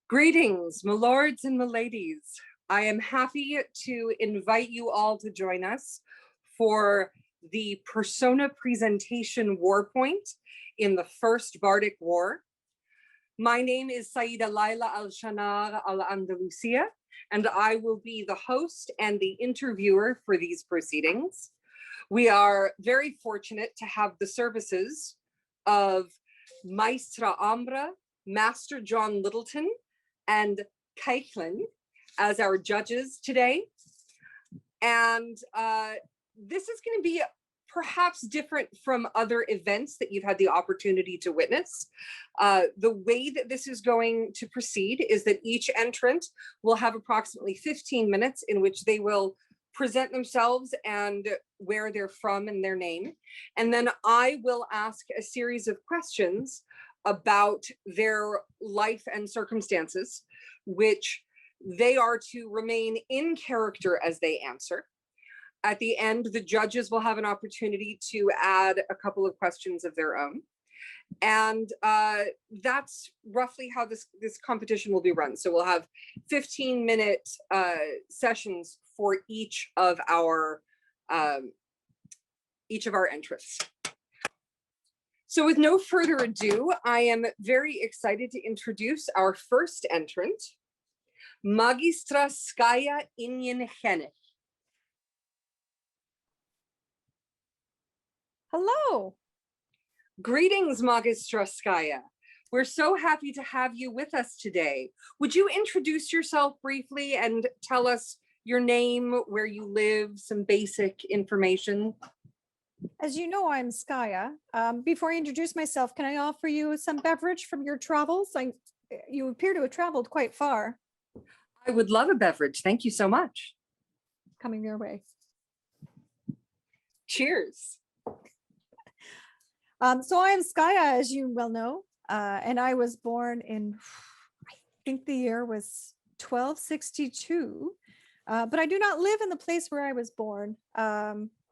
Greetings, my lords and my ladies. I am happy to invite you all to join us for the persona presentation war point in the First Bardic War. My name is Saida Laila Al-Shanar Al-Andalusia, and I will be the host and the interviewer for these proceedings. We are very fortunate to have the services of Maestra Ambra, Master John Littleton, and Caitlin as our judges today. And this is going to be perhaps different from other events that you've had the opportunity to witness. The way that this is going to proceed is that each entrant will have approximately 15 minutes in which they will present themselves and where they're from and their name. And then I will ask a series of questions about their life and circumstances, which they are to remain in character as they answer. At the end, the judges will have an opportunity to add a couple of questions of their own. And that's roughly how this competition will be run. So we'll have 15-minute sessions for each of our entrants. So with no further ado, I am very excited to introduce our first entrant, Magistra Skaya Inyenhenech. Hello. Greetings, Magistra Skaya. We're so happy to have you with us today. Would you introduce yourself briefly and tell us your name, where you live, some basic information? As you know, I'm Skaya. Before I introduce myself, can I offer you some beverage from your travels? You appear to have traveled quite far. I would love a beverage. Thank you so much. Coming your way. Cheers. So I am Skaya, as you well know, and I was born in, I think the year was 1262, but I do not live in the place where I was born.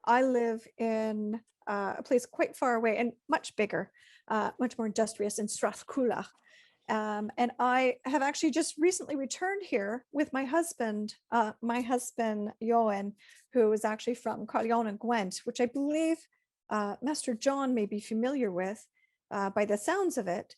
I live in a place quite far away and much bigger, much more industrious in Strathcula. And I have actually just recently returned here with my husband, Johan, who is actually from Carleon and Gwent, which I believe Master John may be familiar with by the sounds of it.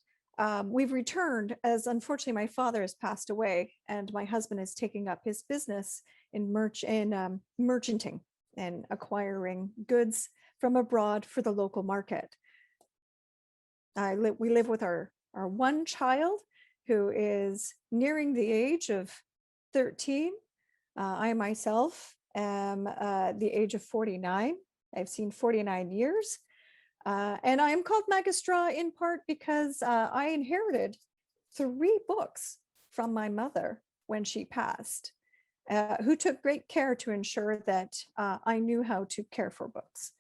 We've returned as unfortunately my father has passed away and my husband is taking up his business in merchanting and acquiring goods from abroad for the local market. We live with our one child who is nearing the age of 13. I myself am the age of 49. I've seen 49 years. And I am called Magistra in part because I inherited 3 books from my mother when she passed, who took great care to ensure that I knew how to care for books.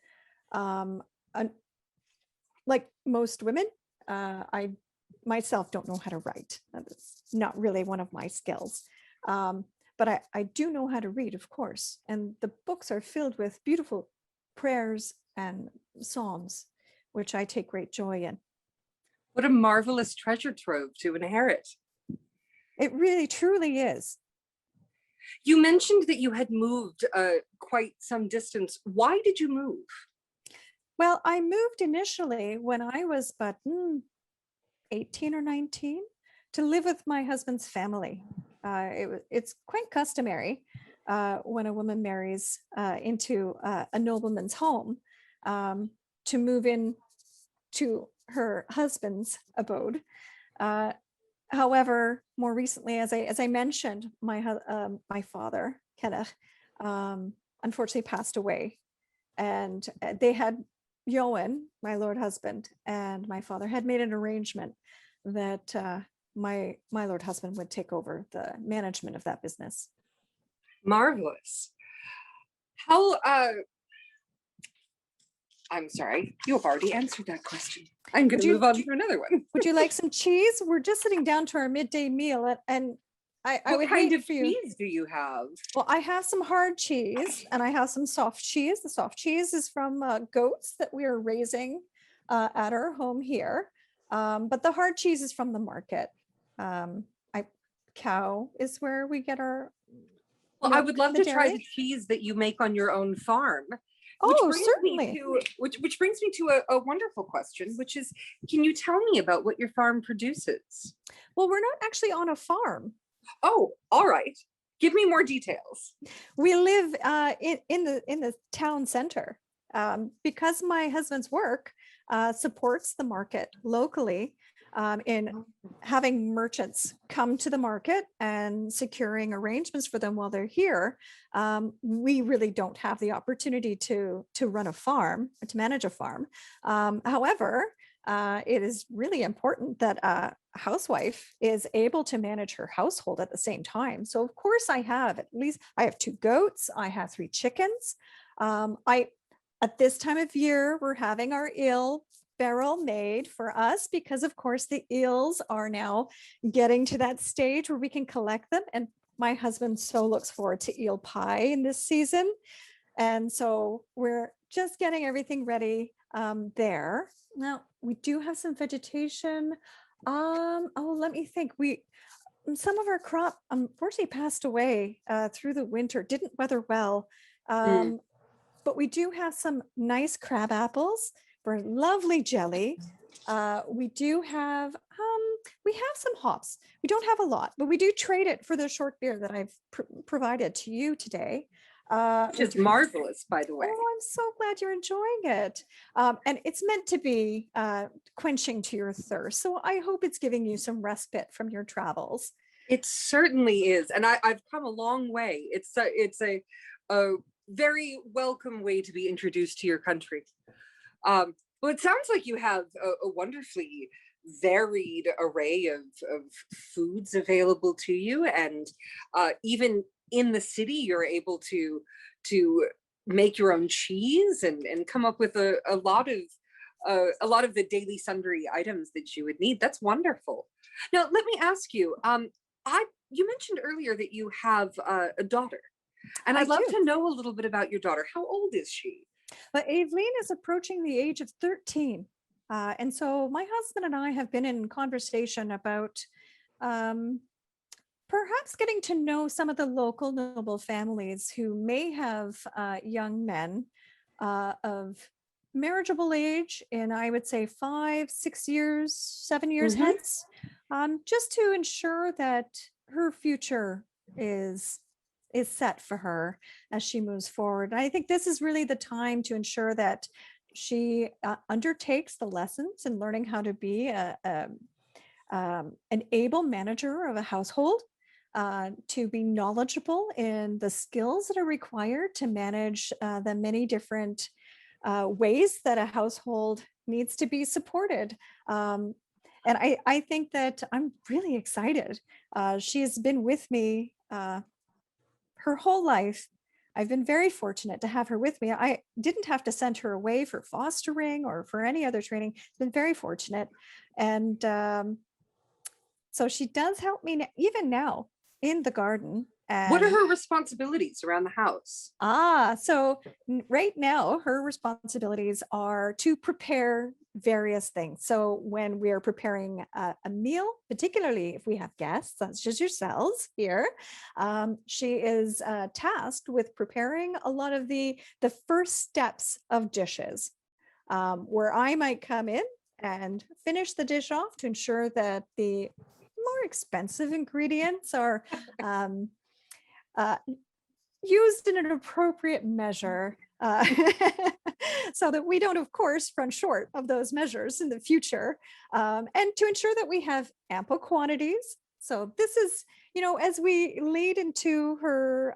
Like most women, I myself don't know how to write. That's not really one of my skills. But I do know how to read, of course. And the books are filled with beautiful prayers and psalms, which I take great joy in. What a marvelous treasure trove to inherit. It really, truly is. You mentioned that you had moved quite some distance. Why did you move? Well, I moved initially when I was but 18 or 19 to live with my husband's family. It's quite customary when a woman marries into a nobleman's home to move in to her husband's abode. However, more recently, as I mentioned, my father, Kenneth, unfortunately passed away, and they had Johan, my lord husband, and my father had made an arrangement that my lord husband would take over the management of that business. Marvelous. How, I'm sorry, you have already answered that question. I'm going to move on to another one. Would you like some cheese? We're just sitting down to our midday meal, and I what kind of cheese do you have? Well, I have some hard cheese and I have some soft cheese. The soft cheese is from goats that we are raising at our home here. But the hard cheese is from the market. cow is where we get our Well, I milk would from love the to try dairy. the cheese that you make on your own farm. Which Oh, brings me certainly. to which brings me to a wonderful question, which is, can you tell me about what your farm produces? Well, we're not actually on a farm. Oh, all right. Give me more details. We live in the town center because my husband's work supports the market locally in having merchants come to the market and securing arrangements for them while they're here. We really don't have the opportunity to run a farm, to manage a farm. However, it is really important that a housewife is able to manage her household at the same time. So of course I have 2 goats, I have 3 chickens. I At this time of year, we're having our eel barrel made for us because of course the eels are now getting to that stage where we can collect them. And my husband so looks forward to eel pie in this season. And so we're just getting everything ready there. Now we do have some vegetation. Let me think. Some of our crop unfortunately passed away through the winter, didn't weather well. Mm. But we do have some nice crab apples for lovely jelly. We have some hops. We don't have a lot, but we do trade it for the short beer that I've provided to you today. Which is marvelous, by the way. Oh, I'm so glad you're enjoying it. And it's meant to be quenching to your thirst. So I hope it's giving you some respite from your travels. It certainly is. And I've come a long way. It's a very welcome way to be introduced to your country. Well, it sounds like you have a wonderfully varied array of foods available to you. And even in the city, you're able to make your own cheese and come up with a lot of the daily sundry items that you would need. That's wonderful. Now, let me ask you, you mentioned earlier that you have a daughter, and I'd love to know a little bit about your daughter. How old is she? But Aveline is approaching the age of 13. And so my husband and I have been in conversation about perhaps getting to know some of the local noble families who may have young men of marriageable age in, I would say, 5, 6 years, 7 years hence, just to ensure that her future is set for her as she moves forward. And I think this is really the time to ensure that she undertakes the lessons in learning how to be an able manager of a household, to be knowledgeable in the skills that are required to manage the many different ways that a household needs to be supported. And I think that I'm really excited. She has been with me her whole life. I've been very fortunate to have her with me. I didn't have to send her away for fostering or for any other training. It's been very fortunate. And so she does help me even now in the garden. What are her responsibilities around the house? So right now, her responsibilities are to prepare various things. So when we're preparing a meal, particularly if we have guests, such as yourselves here, she is tasked with preparing a lot of the first steps of dishes, where I might come in and finish the dish off to ensure that the more expensive ingredients are used in an appropriate measure, so that we don't, of course, run short of those measures in the future, and to ensure that we have ample quantities. So this is, as we lead into her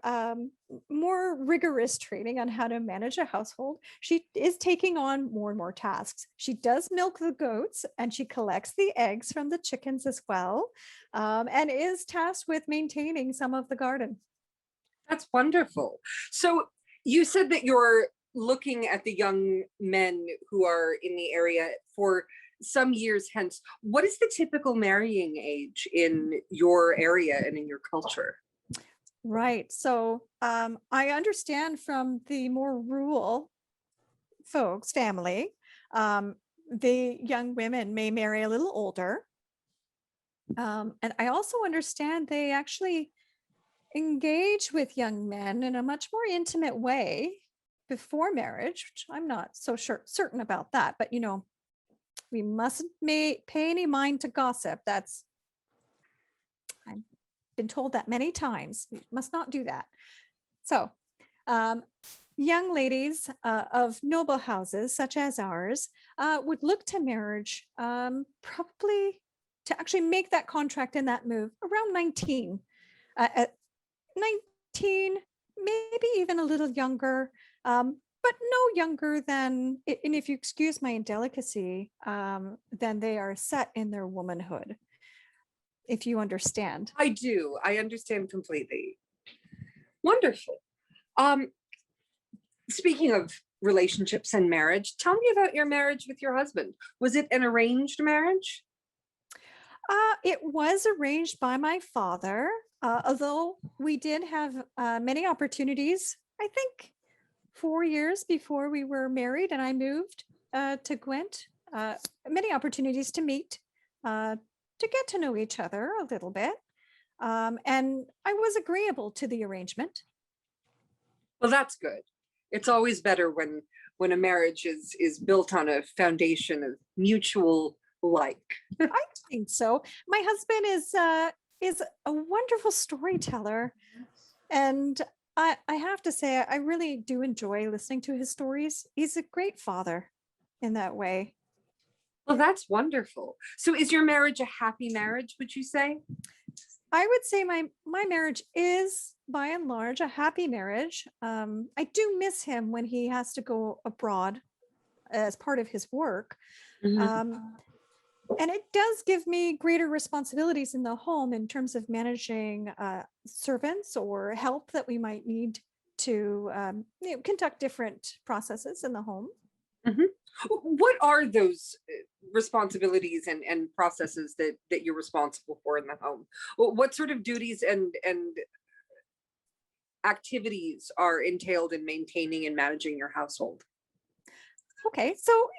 more rigorous training on how to manage a household, she is taking on more and more tasks. She does milk the goats and she collects the eggs from the chickens as well, and is tasked with maintaining some of the garden. That's wonderful. So you said that you're looking at the young men who are in the area for some years hence. What is the typical marrying age in your area and in your culture? Right. So I understand from the more rural folks' family, the young women may marry a little older. And I also understand they actually engage with young men in a much more intimate way before marriage, which I'm not so certain about that. But, we mustn't pay any mind to gossip. I've been told that many times. We must not do that. So, um, young ladies of noble houses, such as ours, would look to marriage probably to actually make that contract and that move around 19. At 19, maybe even a little younger, but no younger than, and if you excuse my indelicacy, then they are set in their womanhood, if you understand. I do. I understand completely. Wonderful. Um, Speaking of relationships and marriage, tell me about your marriage with your husband. Was it an arranged marriage? It was arranged by my father, although we did have many opportunities, I think 4 years before we were married and I moved to Gwent, many opportunities to meet, to get to know each other a little bit. And I was agreeable to the arrangement. Well, that's good. It's always better when a marriage is built on a foundation of mutual like. I think so. My husband is a wonderful storyteller, and I have to say I really do enjoy listening to his stories. He's a great father in that way. Well, that's wonderful. So is your marriage a happy marriage, would you say? I would say my marriage is by and large a happy marriage. I do miss him when he has to go abroad as part of his work. Mhm. Um, and it does give me greater responsibilities in the home in terms of managing servants or help that we might need to conduct different processes in the home. Mhm. What are those responsibilities and processes that you're responsible for in the home? What sort of duties and activities are entailed in maintaining and managing your household? Okay, so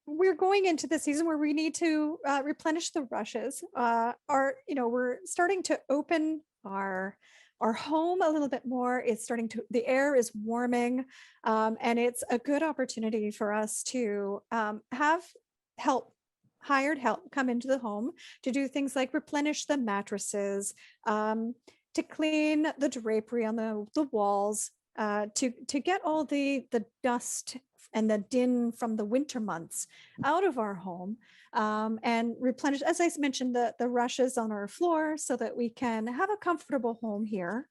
we're going into the season where we need to replenish the rushes. We're starting to open our home a little bit more. It's starting to, the air is warming, and it's a good opportunity for us to have help, hired help, come into the home to do things like replenish the mattresses, to clean the drapery on the walls, to get all the dust and the din from the winter months out of our home, and replenish, as I mentioned, the rushes on our floor so that we can have a comfortable home here.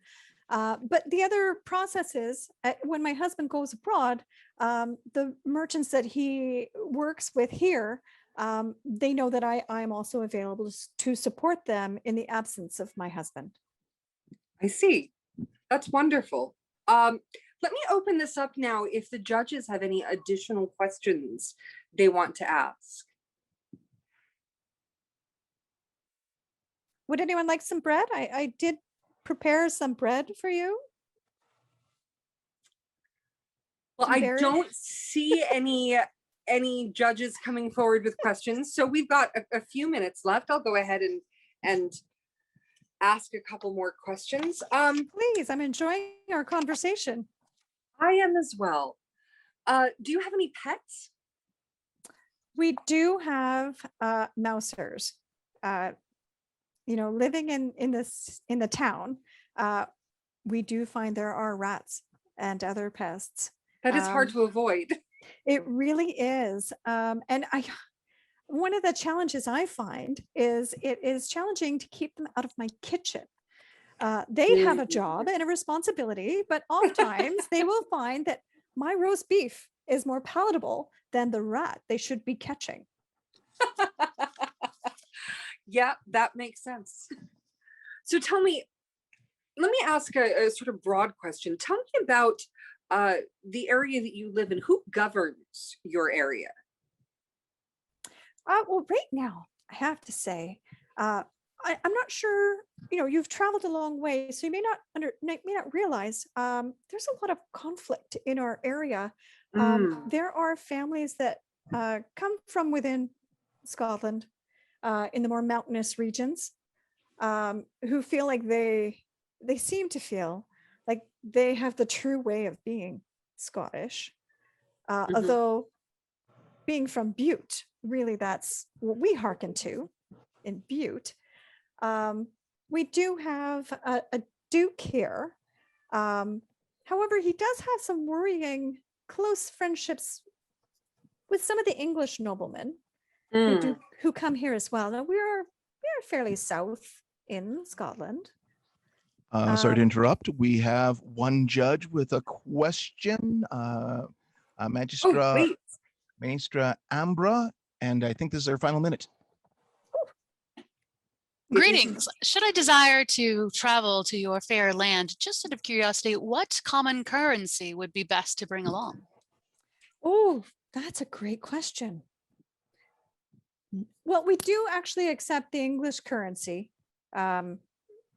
But the other processes, when my husband goes abroad, the merchants that he works with here, they know that I'm also available to support them in the absence of my husband. I see. That's wonderful. Let me open this up now if the judges have any additional questions they want to ask. Would anyone like some bread? I did prepare some bread for you. Well, Some I berries. don't see any judges coming forward with questions, so we've got a few minutes left. I'll go ahead and ask a couple more questions. Please, I'm enjoying our conversation. I am as well. Do you have any pets? We do have mousers. Living in the town, we do find there are rats and other pests. That is hard to avoid. It really is. And one of the challenges I find is it is challenging to keep them out of my kitchen. They have a job and a responsibility, but oftentimes they will find that my roast beef is more palatable than the rat they should be catching. Yeah, that makes sense. So tell me, let me ask a sort of broad question. Tell me about the area that you live in. Who governs your area? Well, right now, I have to say, I'm not sure. You've traveled a long way, so you may not realize there's a lot of conflict in our area. There are families that come from within Scotland, in the more mountainous regions, who feel like they seem to feel like they have the true way of being Scottish. Although being from Bute, really that's what we hearken to in Bute. We do have a Duke here. However, he does have some worrying close friendships with some of the English noblemen who come here as well. Now we're fairly south in Scotland. Sorry to interrupt. We have one judge with a question. Maestra Ambra, and I think this is our final minute. Greetings. Should I desire to travel to your fair land, just out of curiosity, what common currency would be best to bring along? Oh, that's a great question. Well, we do actually accept the English currency.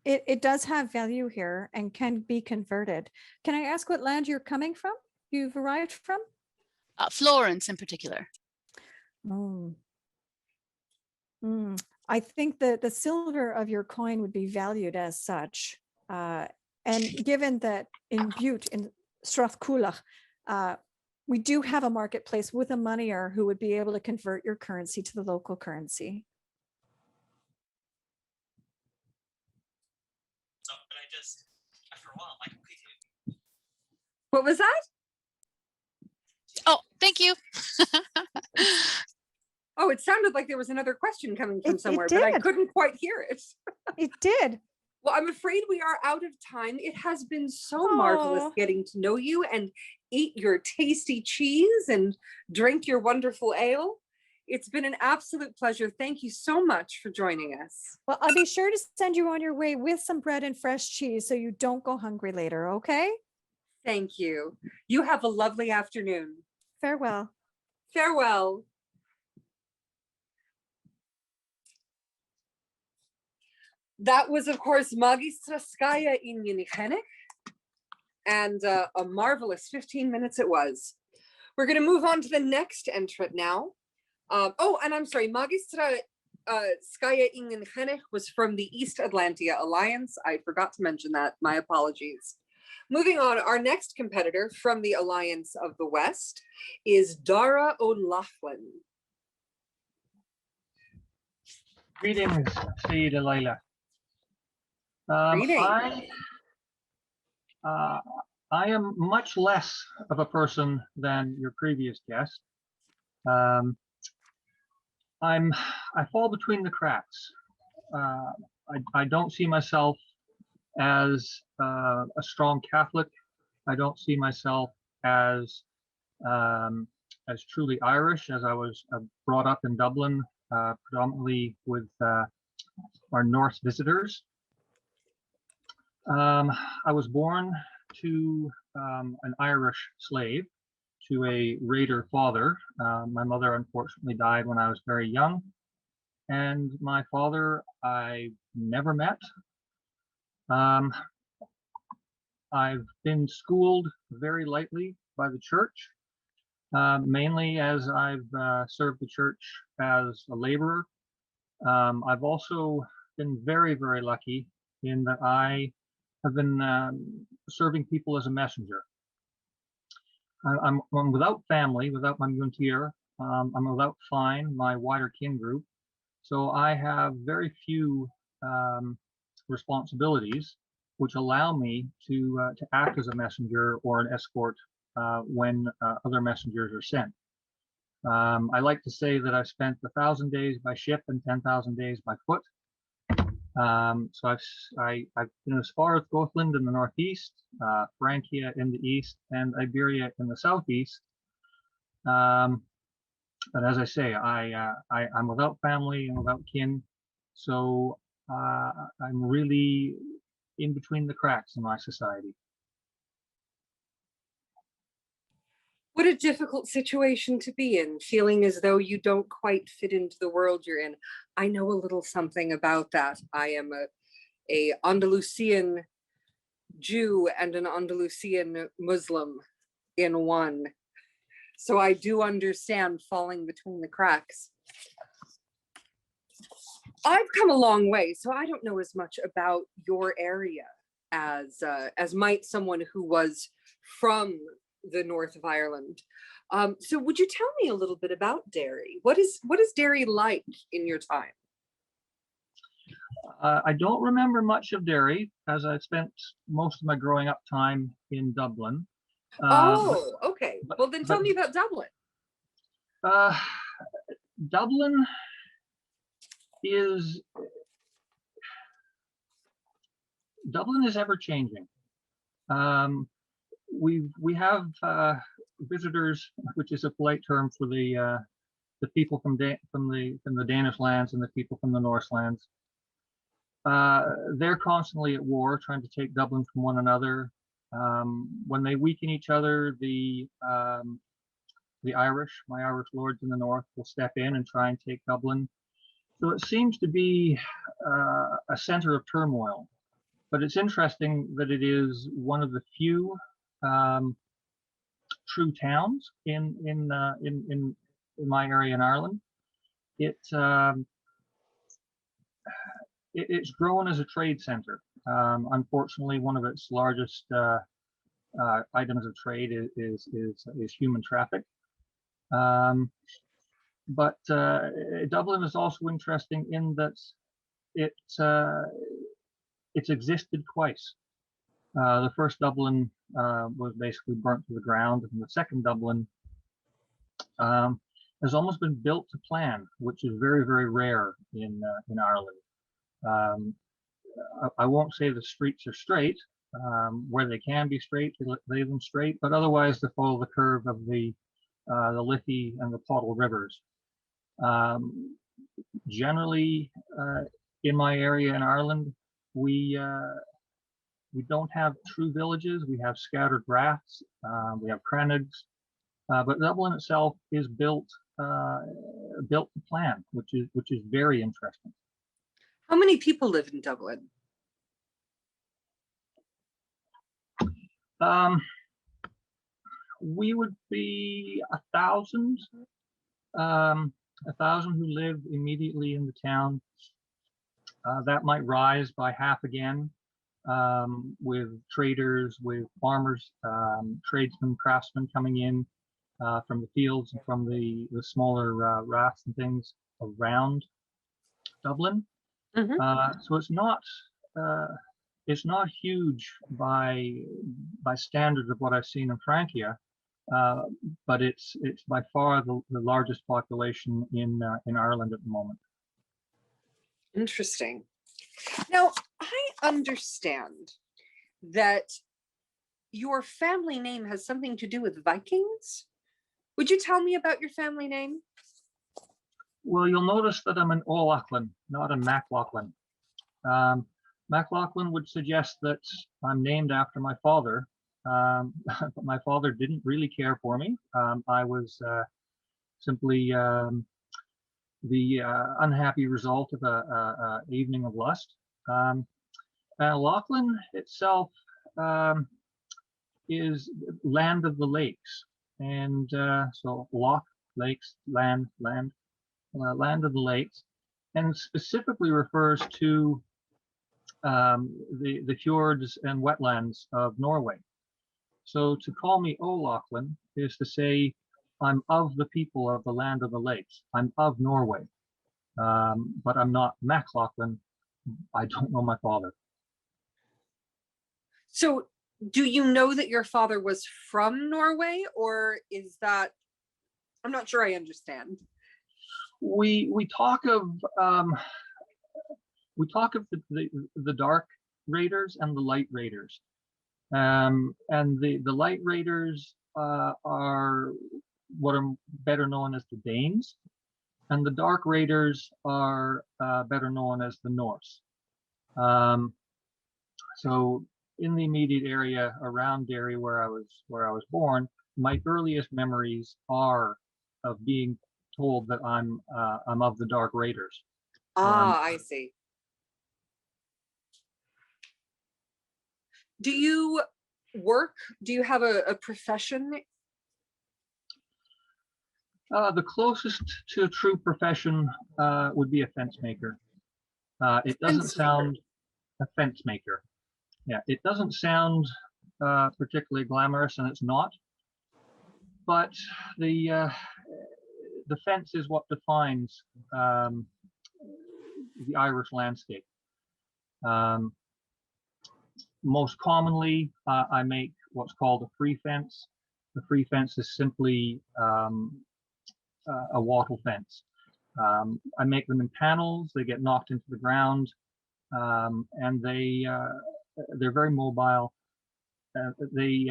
It does have value here and can be converted. Can I ask what land you're coming from? You've arrived from? Florence in particular. I think that the silver of your coin would be valued as such. And given that in Bute, in Strathcoolach, we do have a marketplace with a moneyer who would be able to convert your currency to the local currency. But I just, after a while, I completely... What was that? Oh, thank you. Oh, it sounded like there was another question coming from somewhere, but I couldn't quite hear it. It did. Well, I'm afraid we are out of time. It has been so marvelous getting to know you and eat your tasty cheese and drink your wonderful ale. It's been an absolute pleasure. Thank you so much for joining us. Well, I'll be sure to send you on your way with some bread and fresh cheese so you don't go hungry later, okay? Thank you. You have a lovely afternoon. Farewell. Farewell. That was, of course, Magistraskaya in Yenikenik, and a marvelous 15 minutes it was. We're going to move on to the next entrant now. Oh, and I'm sorry, Magistraskaya in Yenikenik was from the East Atlantia Alliance. I forgot to mention that. My apologies. Moving on, our next competitor from the Alliance of the West is Dara O'Loughlin. Greetings, Sayyida Layla. I am much less of a person than your previous guest. I fall between the cracks. I don't see myself as a strong Catholic. I don't see myself as truly Irish, as I was brought up in Dublin, predominantly with our Norse visitors. I was born to an Irish slave, to a raider father. My mother unfortunately died when I was very young, and my father I never met. I've been schooled very lightly by the church, mainly as I've served the church as a laborer. I've also been very, very lucky in that I have been serving people as a messenger. I'm without family, without my Muntir. I'm without Fine, my wider kin group. So I have very few responsibilities which allow me to act as a messenger or an escort when other messengers are sent. I like to say that I've spent 1,000 days by ship and 10,000 days by foot. So I've been as far as Gothland in the northeast, Francia in the east, and Iberia in the southeast. But as I say, I'm without family and without kin, so I'm really in between the cracks in my society. What a difficult situation to be in, feeling as though you don't quite fit into the world you're in. I know a little something about that. I am a Andalusian Jew and an Andalusian Muslim in one. So I do understand falling between the cracks. I've come a long way, so I don't know as much about your area as might someone who was from the north of Ireland. So would you tell me a little bit about Derry? What is Derry like in your time? I don't remember much of Derry, as I spent most of my growing up time in Dublin. Oh, okay. but- Well, then tell but- me about Dublin. Dublin is ever changing. We have visitors, which is a polite term for the people from the Danish lands and the people from the Norse lands. They're constantly at war, trying to take Dublin from one another. When they weaken each other, the Irish, my Irish lords in the north, will step in and try and take Dublin. So it seems to be a center of turmoil. But it's interesting that it is one of the few true towns in my area in Ireland. It's grown as a trade center. Unfortunately, one of its largest items of trade is human traffic. But Dublin is also interesting in that it's existed twice. The first Dublin was basically burnt to the ground, and the second Dublin has almost been built to plan, which is very, very rare in Ireland. I won't say the streets are straight. Where they can be straight, they lay them straight, but otherwise they follow the curve of the Liffey and the Pottle rivers. Generally, in my area in Ireland, we don't have true villages. We have scattered raths. We have crannigs, but Dublin itself is built to plan, which is very interesting. How many people live in Dublin? We would be 1,000, 1,000 who live immediately in the town. That might rise by half again, with traders, with farmers, tradesmen, craftsmen coming in from the fields and from the smaller raths and things around Dublin. So it's not huge by standards of what I've seen in Francia, but it's by far the largest population in Ireland at the moment. Interesting. Now, I understand that your family name has something to do with Vikings. Would you tell me about your family name? Well, you'll notice that I'm an O'Loughlin, not a MacLachlan. MacLachlan would suggest that I'm named after my father, but my father didn't really care for me. I was simply the unhappy result of a evening of lust. Loughlin itself is land of the lakes, and so loch, lakes, land of the lakes, and specifically refers to the fjords and wetlands of Norway. So to call me O'Loughlin is to say I'm of the people of the land of the lakes. I'm of Norway, but I'm not MacLachlan. I don't know my father. So do you know that your father was from Norway, or is that, I'm not sure I understand. We talk of the dark raiders and the light raiders, and the light raiders are what are better known as the Danes, and the dark raiders are better known as the Norse. So in the immediate area around Derry, where I was born, my earliest memories are of being told that I'm of the dark raiders. I see. Do you work? Do you have a profession? The closest to a true profession would be a fence maker. It doesn't Fence maker. sound a fence maker. Yeah, it doesn't sound particularly glamorous, and it's not. But the fence is what defines the Irish landscape. Most commonly, I make what's called a free fence. The free fence is simply a wattle fence. I make them in panels. They get knocked into the ground, and they're very mobile. They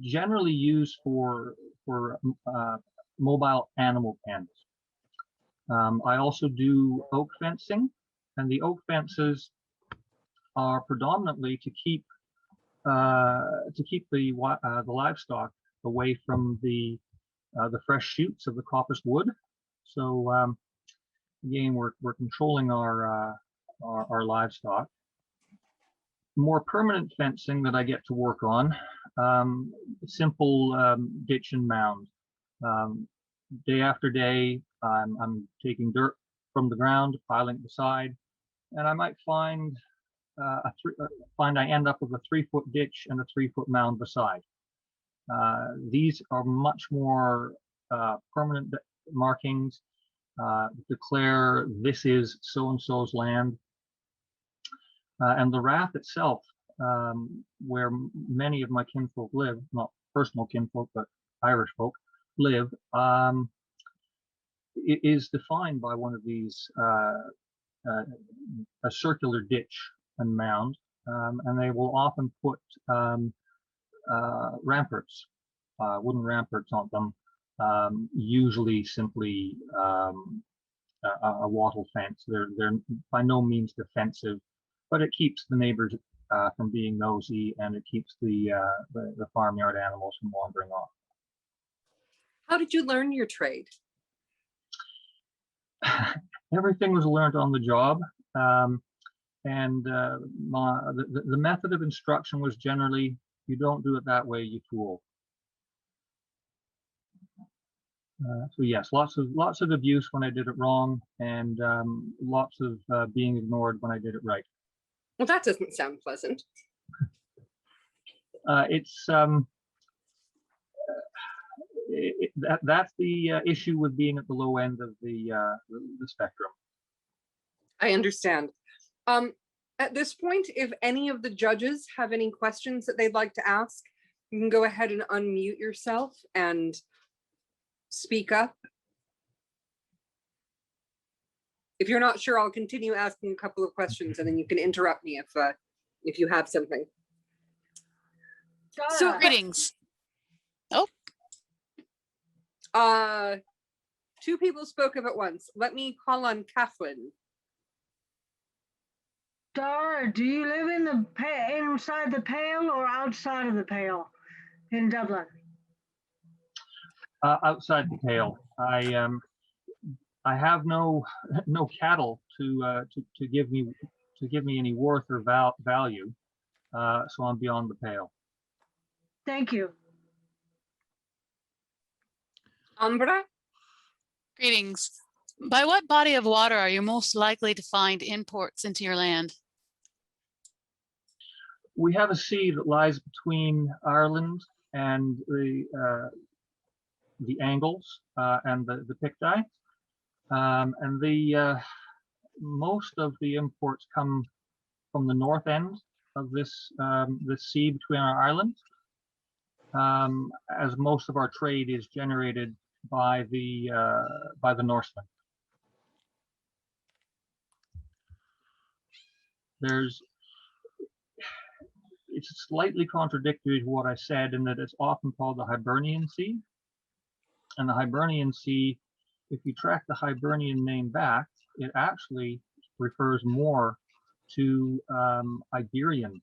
generally used for mobile animal pens. I also do oak fencing, and the oak fences are predominantly to keep the livestock away from the fresh shoots of the coppice wood. So again, we're controlling our livestock. More permanent fencing that I get to work on, simple ditch and mound. Day after day, I'm taking dirt from the ground, piling it beside, and I might find I end up with a 3-foot ditch and a 3-foot mound beside. These are much more permanent markings. Declare this is so-and-so's land. And the rath itself, where many of my kinfolk live, not personal kinfolk, but Irish folk live, it is defined by one of these, a circular ditch and mound, and they will often put ramparts, wooden ramparts on them, usually simply a wattle fence. They're by no means defensive, but it keeps the neighbors from being nosy, and it keeps the farmyard animals from wandering off. How did you learn your trade? Everything was learned on the job, and the method of instruction was generally, you don't do it that way, you fool. So yes, lots of abuse when I did it wrong, and lots of being ignored when I did it right. Well, that doesn't sound pleasant. That's the issue with being at the low end of the spectrum. I understand. At this point, if any of the judges have any questions that they'd like to ask, you can go ahead and unmute yourself and speak up. If you're not sure, I'll continue asking a couple of questions, and then you can interrupt me if you have something. So Greetings. Two people spoke of at once. Let me call on Kathleen. Dara, do you live in the inside the Pale or outside of the Pale in Dublin? Outside the Pale. I have no cattle to give me any worth or value, so I'm beyond the Pale. Thank you. Umbra? Greetings. By what body of water are you most likely to find imports into your land? We have a sea that lies between Ireland and the Angles and the Picti, and most of the imports come from the north end of this sea between our islands, as most of our trade is generated by the Norsemen. It's slightly contradictory to what I said in that it's often called the Hibernian Sea. And the Hibernian Sea, if you track the Hibernian name back, it actually refers more to Iberians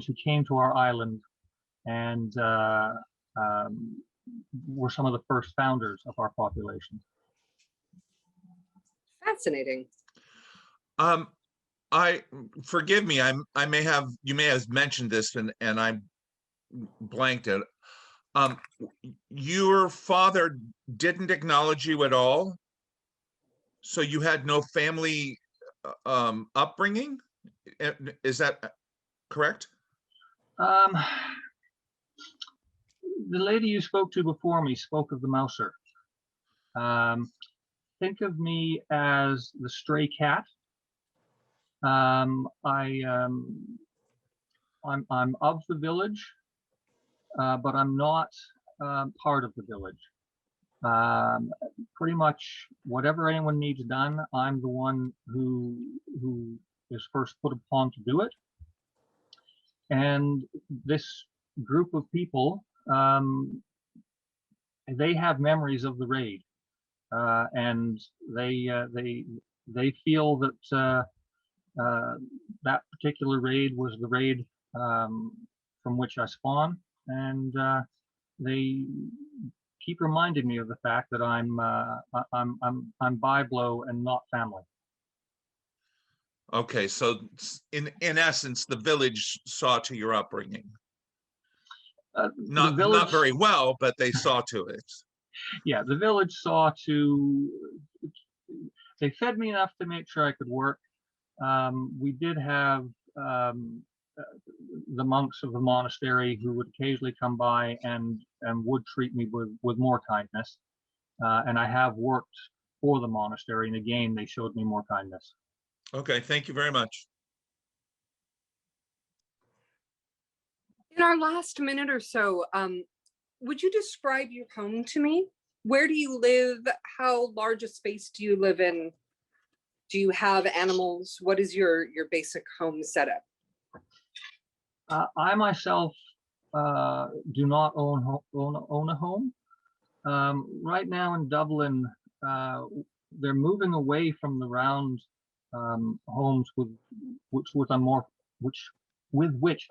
who came to our island and were some of the first founders of our population. Fascinating. Forgive me, you may have mentioned this and I blanked it. Your father didn't acknowledge you at all? So you had no family upbringing? Is that correct? The lady you spoke to before me spoke of the mouser. Think of me as the stray cat. I'm of the village, but I'm not part of the village. Pretty much whatever anyone needs done, I'm the one who is first put upon to do it. And this group of people, they have memories of the raid, and they feel that that particular raid was the raid from which I spawned, and they keep reminding me of the fact that I'm Byblow and not family. Okay, so in essence, the village saw to your upbringing. Not very well, but they saw to it. Yeah, the village saw to. They fed me enough to make sure I could work. We did have the monks of the monastery who would occasionally come by and would treat me with more kindness. And I have worked for the monastery, and again, they showed me more kindness. Okay, thank you very much. In our last minute or so, would you describe your home to me? Where do you live? How large a space do you live in? Do you have animals? What is your basic home setup? I myself do not own a home. Right now in Dublin, they're moving away from the round homes with which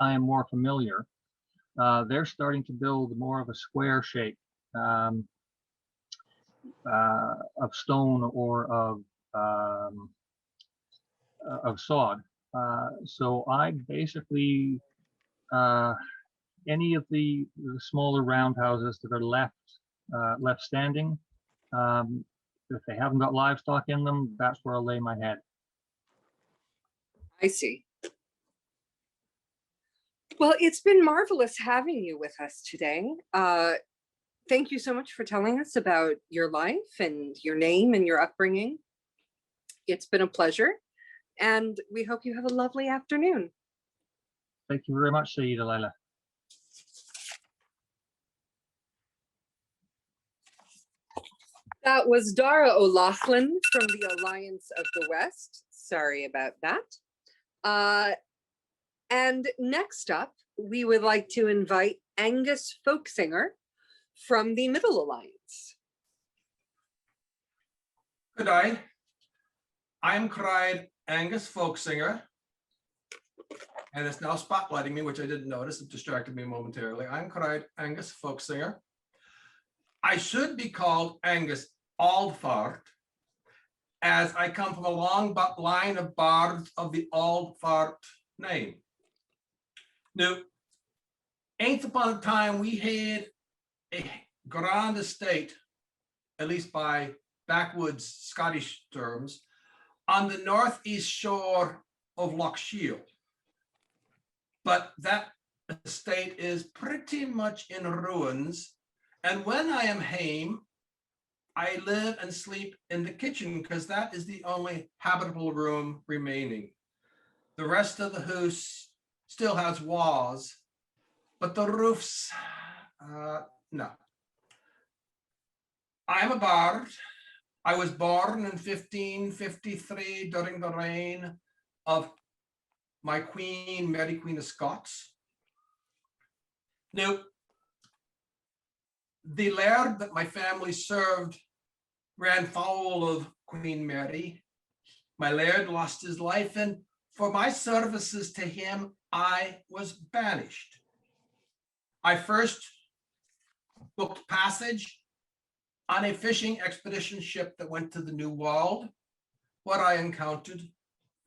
I am more familiar. They're starting to build more of a square shape of stone or of sod. So I basically any of the smaller roundhouses that are left standing, if they haven't got livestock in them, that's where I'll lay my head. I see. Well, it's been marvelous having you with us today. Thank you so much for telling us about your life and your name and your upbringing. It's been a pleasure, and we hope you have a lovely afternoon. Thank you very much, Saida Laila. That was Dara O'Loughlin from the Alliance of the West. Sorry about that. And next up, we would like to invite Angus Folksinger from the Middle Alliance. Good day. I'm cried Angus Folksinger, and it's now spotlighting me, which I didn't notice. It distracted me momentarily. I'm cried Angus Folksinger. I should be called Angus Aldfart, as I come from a long line of bards of the Aldfart name. Now, aince upon a time we had a grand estate, at least by backwoods Scottish terms, on the northeast shore of Loch Shiel. But that estate is pretty much in ruins. And when I am home, I live and sleep in the kitchen because that is the only habitable room remaining. The rest of the house still has walls, but the roofs, no. I'm a bard. I was born in 1553 during the reign of my queen, Mary, Queen of Scots. Now, the laird that my family served ran foul of Queen Mary. My laird lost his life, and for my services to him, I was banished. I first booked passage on a fishing expedition ship that went to the New World. What I encountered,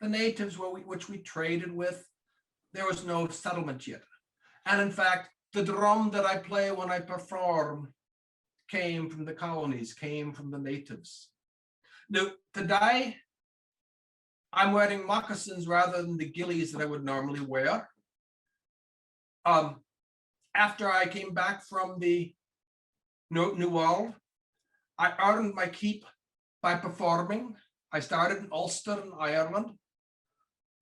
the natives which we traded with, there was no settlement yet. And in fact, the drum that I play when I perform came from the colonies, came from the natives. Now, today, I'm wearing moccasins rather than the gillies that I would normally wear. After I came back from the New World, I earned my keep by performing. I started in Ulster in Ireland.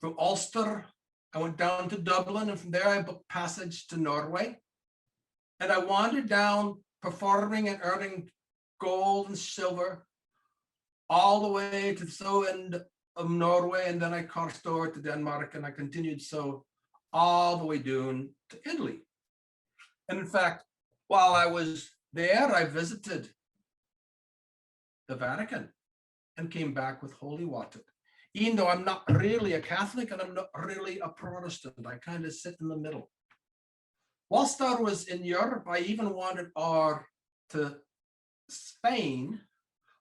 From Ulster, I went down to Dublin, and from there I booked passage to Norway. And I wandered down performing and earning gold and silver all the way to the south end of Norway. And then I crossed over to Denmark, and I continued so all the way down to Italy. And in fact, while I was there, I visited the Vatican and came back with holy water. Even though I'm not really a Catholic and I'm not really a Protestant, I kind of sit in the middle. Whilst I was in Europe, I even wandered over to Spain,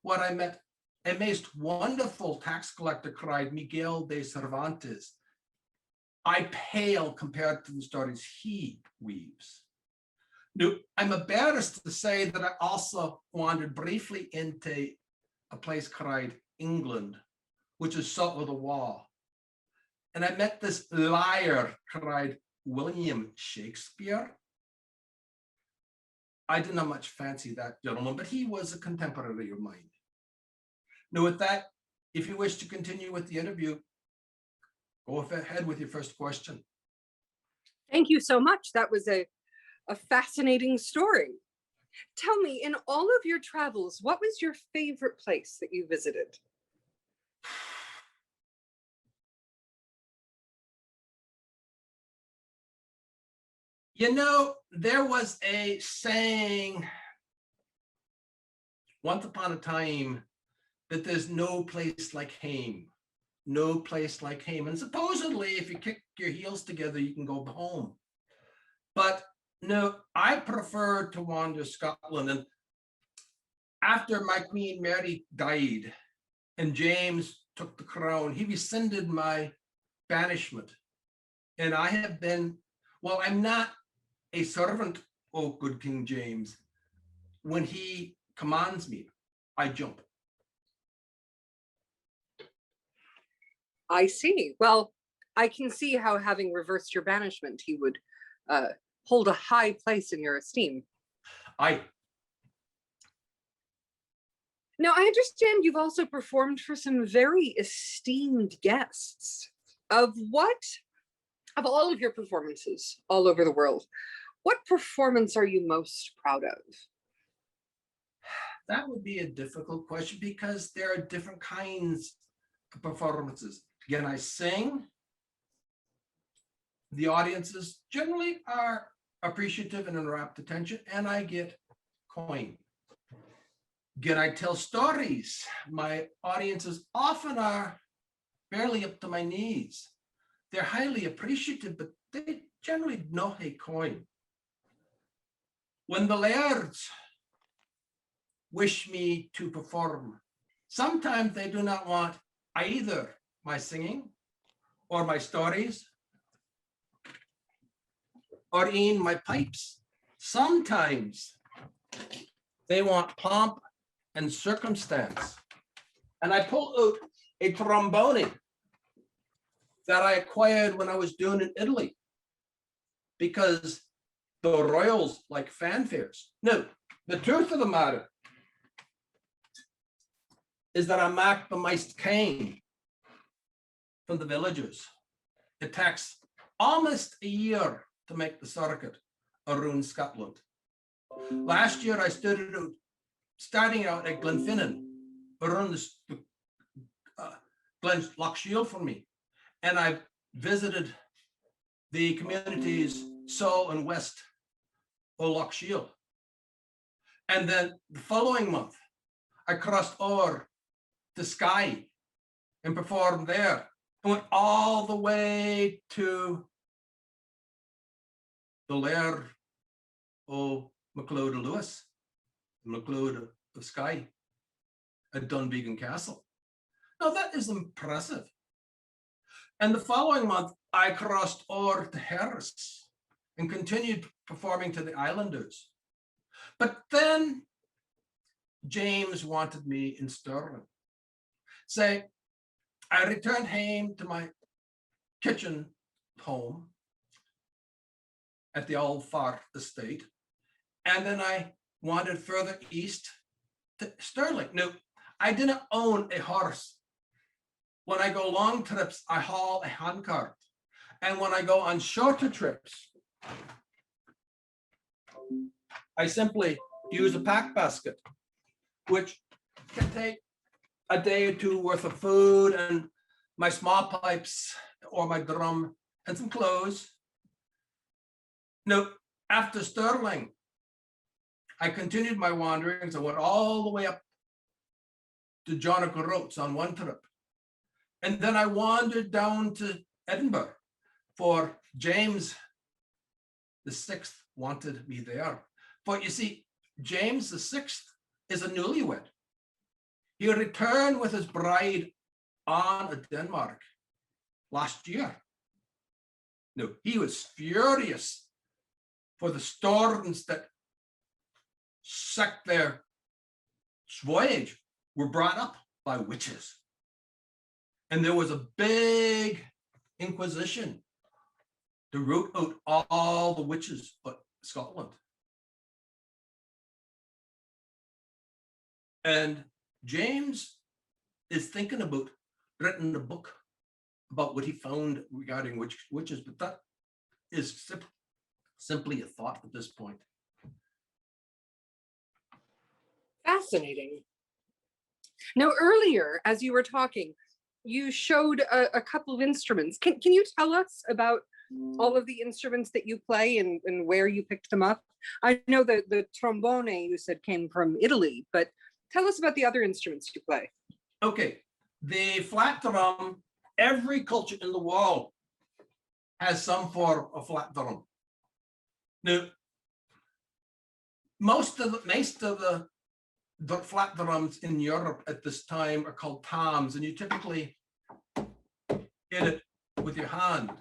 where I met a most wonderful tax collector cried Miguel de Cervantes. I pale compared to the stories he weaves. Now, I'm embarrassed to say that I also wandered briefly into a place called England, which is south of the wall. And I met this liar called William Shakespeare. I did not much fancy that gentleman, but he was a contemporary of mine. Now with that, if you wish to continue with the interview, go ahead with your first question. Thank you so much. That was a fascinating story. Tell me, in all of your travels, what was your favorite place that you visited? You know, there was a saying once upon a time that there's no place like home, no place like home. And supposedly, if you kick your heels together, you can go home. But no, I prefer to wander Scotland. And after my Queen Mary died and James took the crown, he rescinded my banishment. And I have been, well, I'm not a servant, oh good King James. When he commands me, I jump. I see. Well, I can see how having reversed your banishment, he would hold a high place in your esteem. Now, I understand you've also performed for some very esteemed guests. Of all of your performances all over the world, what performance are you most proud of? That would be a difficult question because there are different kinds of performances. Again, I sing. The audiences generally are appreciative and rapt attention, and I get coin. Again, I tell stories. My audiences often are barely up to my knees. They're highly appreciative, but they generally no a coin. When the lairds wish me to perform, sometimes they do not want either my singing or my stories or even my pipes. Sometimes they want pomp and circumstance. And I pull out a trombone that I acquired when I was doing in Italy because the royals like fanfares. No, the truth of the matter is that I marked the most cane from the villagers. It takes almost a year to make the circuit around Scotland. Last year, I starting out at Glenfinnan, around the Glen Loch Shield for me. And I visited the communities south and west of Loch Shield. And then the following month, I crossed over to Skye and performed there. I went all the way to the lair of MacLeod of Lewis, MacLeod of Skye at Dunvegan Castle. Now that is impressive. And the following month, I crossed over to Harris and continued performing to the Islanders. But then James wanted me in Stirling. say, I returned home to my kitchen home at the old Far estate. And then I wandered further east to Stirling. Now, I didn't own a horse. When I go long trips, I haul a handcart. And when I go on shorter trips, I simply use a pack basket, which can take a day or two worth of food and my small pipes or my drum and some clothes. Now, after Stirling, I continued my wanderings. I went all the way up to John O'Groats on one trip. And then I wandered down to Edinburgh, for James VI wanted me there. But you see, James VI is a newlywed. He returned with his bride on to Denmark last year. No, he was furious for the storms that sacked their voyage were brought up by witches. And there was a big inquisition to root out all the witches of Scotland. And James is thinking about writing a book about what he found regarding witches, but that is simply a thought at this point. Fascinating. Now, earlier, as you were talking, you showed a couple of instruments. Can you tell us about all of the instruments that you play and where you picked them up? I know that the trombone you said came from Italy, but tell us about the other instruments you play. Okay, the flat drum, every culture in the world has some form of flat drum. Now, most of the flat drums in Europe at this time are called toms, and you typically hit it with your hand.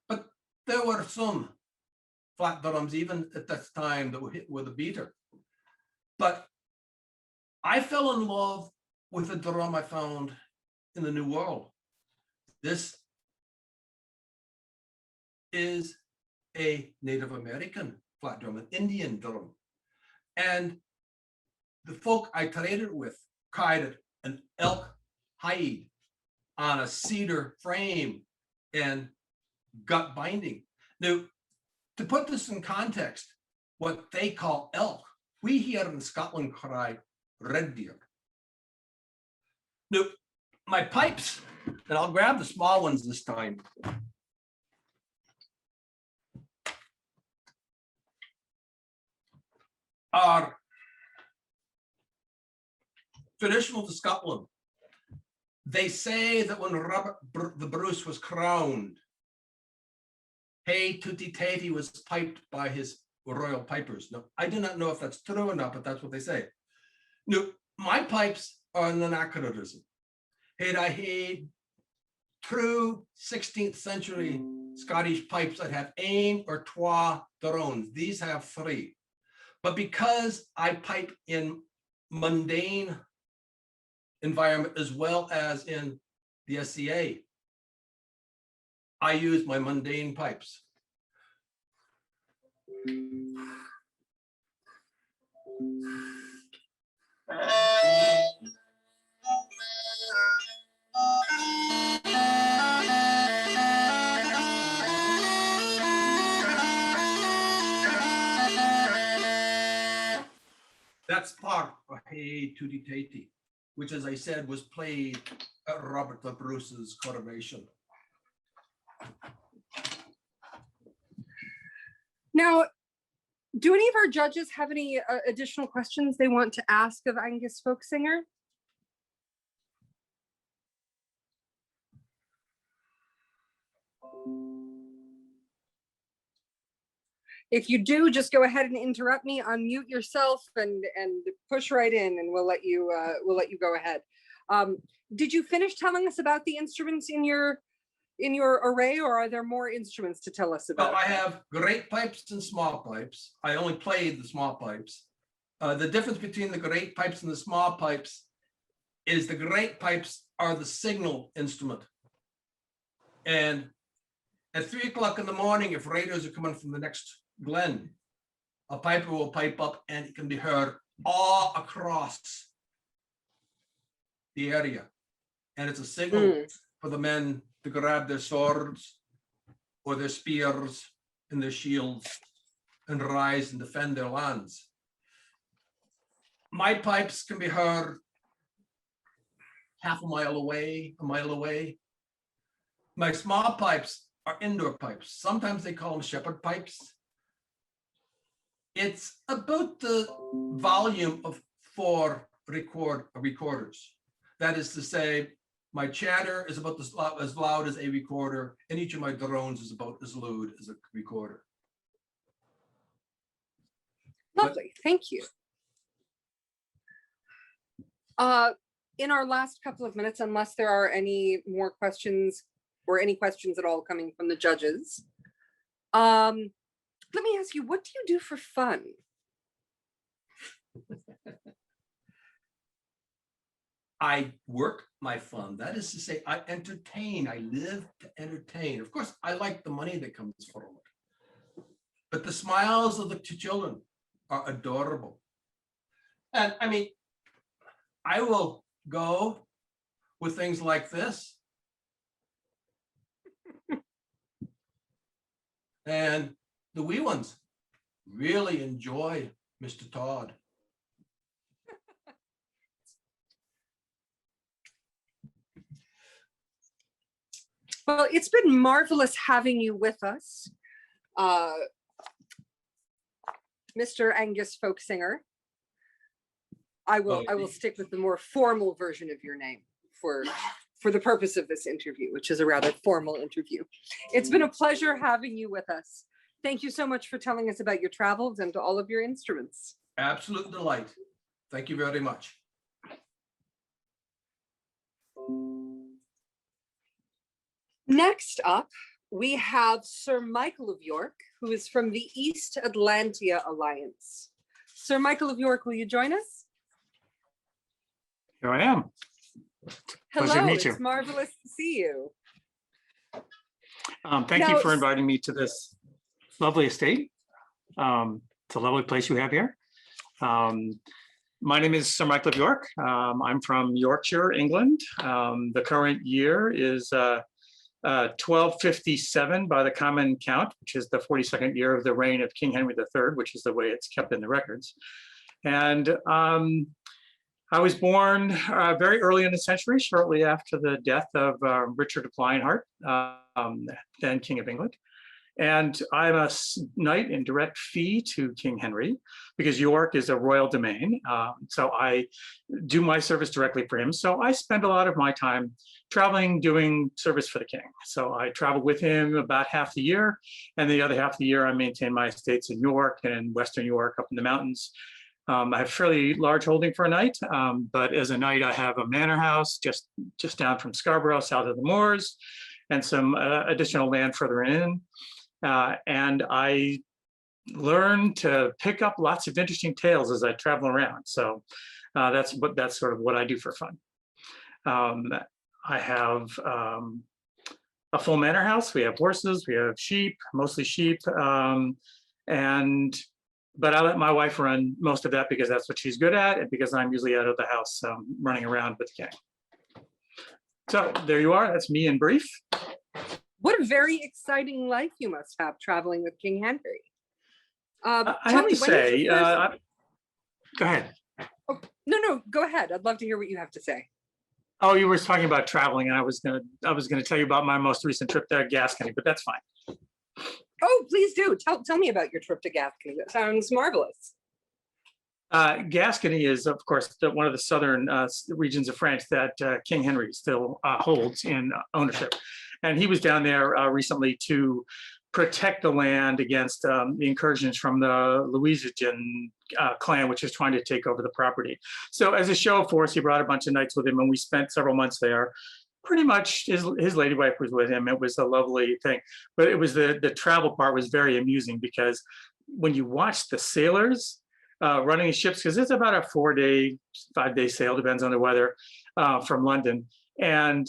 But there were some flat drums even at this time that were hit with a beater. But I fell in love with a drum I found in the New World. This is a Native American flat drum, an Indian drum. And the folk I traded with carved an elk hide on a cedar frame and gut binding. Now, to put this in context, what they call elk, we here in Scotland cry red deer. Now, my pipes, and I'll grab the small ones this time. Are traditional to Scotland. They say that when Robert the Bruce was crowned, Hey Tootie Tatey was piped by his royal pipers. Now, I do not know if that's true or not, but that's what they say. Now, my pipes are an anachronism. I had true 16th century Scottish pipes that have ein or twa drones. These have 3. But because I pipe in mundane environment as well as in the SCA, I use my mundane pipes. That's part of Hey Tootie Tatey, which, as I said, was played at Robert the Bruce's coronation. Now, do any of our judges have any additional questions they want to ask of Angus Folksinger? If you do, just go ahead and interrupt me, unmute yourself, and push right in, and we'll let you go ahead. Did you finish telling us about the instruments in your array, or are there more instruments to tell us about? Well, I have great pipes and small pipes. I only played the small pipes. The difference between the great pipes and the small pipes is the great pipes are the signal instrument. And at 3 o'clock in the morning, if raiders are coming from the next glen, a piper will pipe up and it can be heard all across the area. And it's a signal for the men to grab their swords or their spears and their shields and rise and defend their lands. My pipes can be heard half a mile away, a mile away. My small pipes are indoor pipes. Sometimes they call them shepherd pipes. It's about the volume of 4 recorders. That is to say, my chatter is about as loud as a recorder, and each of my drones is about as loud as a recorder. Lovely, thank you. In our last couple of minutes, unless there are any more questions or any questions at all coming from the judges, let me ask you, what do you do for fun? I work my fun. That is to say, I entertain. I live to entertain. Of course, I like the money that comes from it. But the smiles of the 2 children are adorable. And I mean, I will go with things like this. And the wee ones really enjoy Mr. Todd. Well, it's been marvelous having you with us, Mr. Angus Folksinger. I will stick with the more formal version of your name for the purpose of this interview, which is a rather formal interview. It's been a pleasure having you with us. Thank you so much for telling us about your travels and all of your instruments. Absolute delight. Thank you very much. Next up, we have Sir Michael of York, who is from the East Atlantia Alliance. Sir Michael of York, will you join us? Here I am. Pleasure to Hello, meet you. it's marvelous to see you. Thank you for inviting me to this lovely estate. It's a lovely place you have here. My name is Sir Michael of York. I'm from Yorkshire, England. The current year is 1257 by the common count, which is the 42nd year of the reign of King Henry III, which is the way it's kept in the records. And I was born very early in the century, shortly after the death of Richard of Lionheart, then King of England. And I'm a knight in direct fee to King Henry because York is a royal domain. So I do my service directly for him. So I spend a lot of my time traveling, doing service for the king. So I travel with him about half the year, and the other half of the year I maintain my estates in York and in Western York up in the mountains. I have a fairly large holding for a knight, but as a knight I have a manor house just down from Scarborough, south of the moors, and some additional land further in. And I learn to pick up lots of interesting tales as I travel around. So that's sort of what I do for fun. I have a full manor house. We have horses, we have sheep, mostly sheep. But I let my wife run most of that because that's what she's good at, and because I'm usually out of the house running around with the king. So there you are, that's me in brief. What a very exciting life you must have traveling with King Henry. I have to say, go ahead. Oh, no, go ahead. I'd love to hear what you have to say. Oh, you were talking about traveling, and I was gonna tell you about my most recent trip to Gascony, but that's fine. Oh, please do. Tell me about your trip to Gascony. That sounds marvelous. Gascony is, of course, one of the southern regions of France that King Henry still holds in ownership. And he was down there recently to protect the land against the incursions from the Louisian clan, which is trying to take over the property. So as a show of force, he brought a bunch of knights with him, and we spent several months there. Pretty much his lady wife was with him. It was a lovely thing, but it was the travel part was very amusing because when you watch the sailors, running the ships, because it's about a 4-day, 5-day sail, depends on the weather, from London. And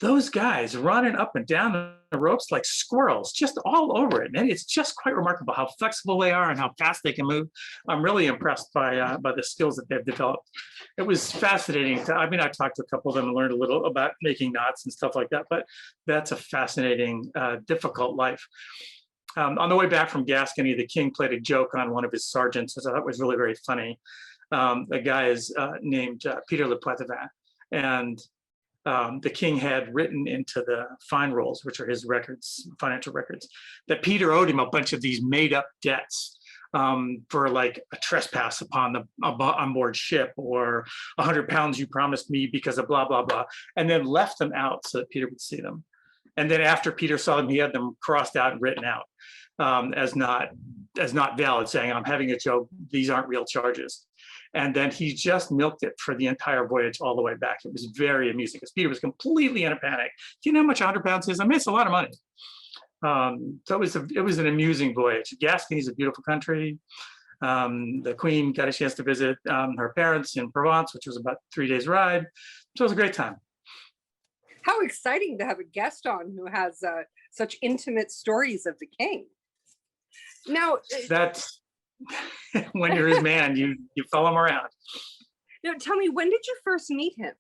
those guys running up and down the ropes like squirrels, just all over it. And it's just quite remarkable how flexible they are and how fast they can move. I'm really impressed by the skills that they've developed. It was fascinating. I mean, I talked to a couple of them and learned a little about making knots and stuff like that, but that's a fascinating, difficult life. On the way back from Gascony, the king played a joke on one of his sergeants, which I thought was really very funny. The guy is named Peter Le Poitevin, and the king had written into the fine rolls, which are his records, financial records, that Peter owed him a bunch of these made up debts for like a trespass upon the onboard ship, or 100 pounds you promised me because of blah, blah, blah, and then left them out so that Peter would see them. And then after Peter saw them, he had them crossed out and written out as not valid, saying, I'm having a joke, these aren't real charges. And then he just milked it for the entire voyage all the way back. It was very amusing because Peter was completely in a panic. Do you know how much 100 pounds is? I mean, it's a lot of money. So it was an amusing voyage. Gascony is a beautiful country. The Queen got a chance to visit her parents in Provence, which was about 3 days ride. So it was a great time. How exciting to have a guest on who has such intimate stories of the king. Now, that's when you're his man, you follow him around. now tell me, when did you first meet him?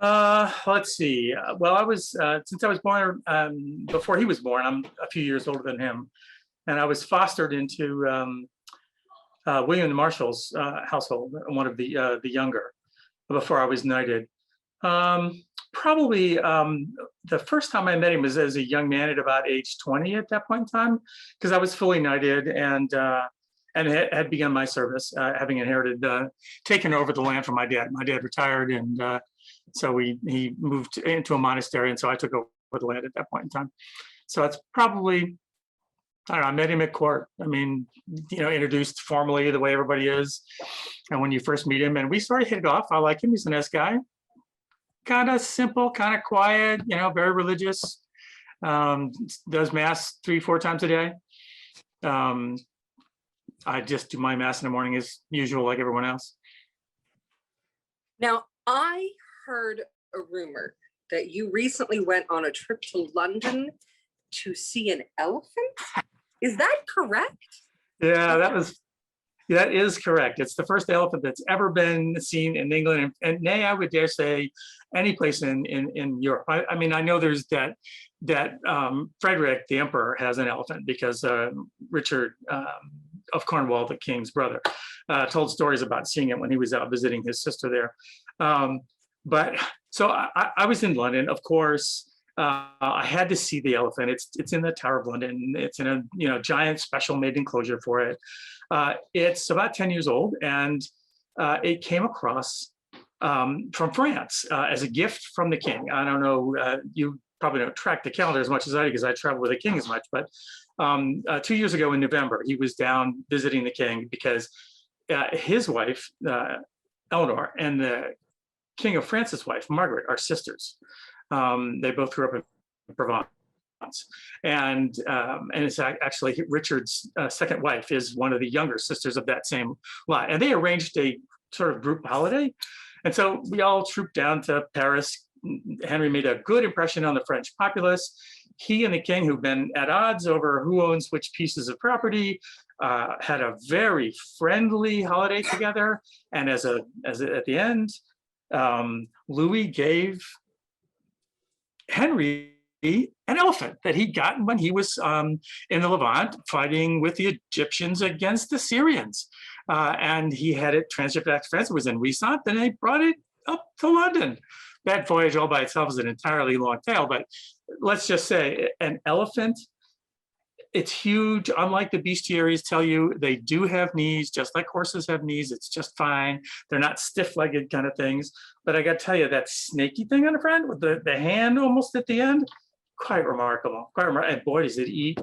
Let's see. Well, I was since I was born before he was born. I'm a few years older than him, and I was fostered into William the Marshal's household, one of the younger, before I was knighted. Probably the first time I met him was as a young man at about age 20 at that point in time, because I was fully knighted and had begun my service, having inherited, taken over the land from my dad. My dad retired, and so he moved into a monastery, and so I took over the land at that point in time. So it's probably, I don't know, I met him at court. I mean, you know, introduced formally the way everybody is. And when you first meet him, and we sort of hit it off. I like him, he's a nice guy. Kind of simple, kind of quiet, you know, very religious. Does mass 3-4 times a day. I just do my mass in the morning as usual, like everyone else. Now, I heard a rumor that you recently went on a trip to London to see an elephant. Is that correct? Yeah, that is correct. It's the first elephant that's ever been seen in England, and nay, I would dare say any place in Europe. I mean, I know there's that Frederick the Emperor has an elephant because Richard of Cornwall, the king's brother, told stories about seeing it when he was out visiting his sister there. But so I was in London, of course. I had to see the elephant. It's in the Tower of London. It's in a giant special made enclosure for it. It's about 10 years old, and it came across from France as a gift from the king. I don't know, you probably don't track the calendar as much as I do because I travel with the king as much, but 2 years ago in November, he was down visiting the king because his wife, Eleanor, and the King of France's wife, Margaret, are sisters. They both grew up in Provence. And it's actually Richard's second wife is one of the younger sisters of that same lot. And they arranged a sort of group holiday. And so we all trooped down to Paris. Henry made a good impression on the French populace. He and the king, who've been at odds over who owns which pieces of property, had a very friendly holiday together. And at the end, Louis gave Henry an elephant that he'd gotten when he was in the Levant fighting with the Egyptians against the Syrians. And he had it transshipped back to France. It was in Roussant, then they brought it up to London. That voyage all by itself is an entirely long tale, but let's just say an elephant, it's huge. Unlike the bestiaries tell you, they do have knees, just like horses have knees. It's just fine. They're not stiff-legged kind of things. But I got to tell you, that snaky thing on the front with the hand almost at the end, quite remarkable. Quite remarkable. And boy, does it eat.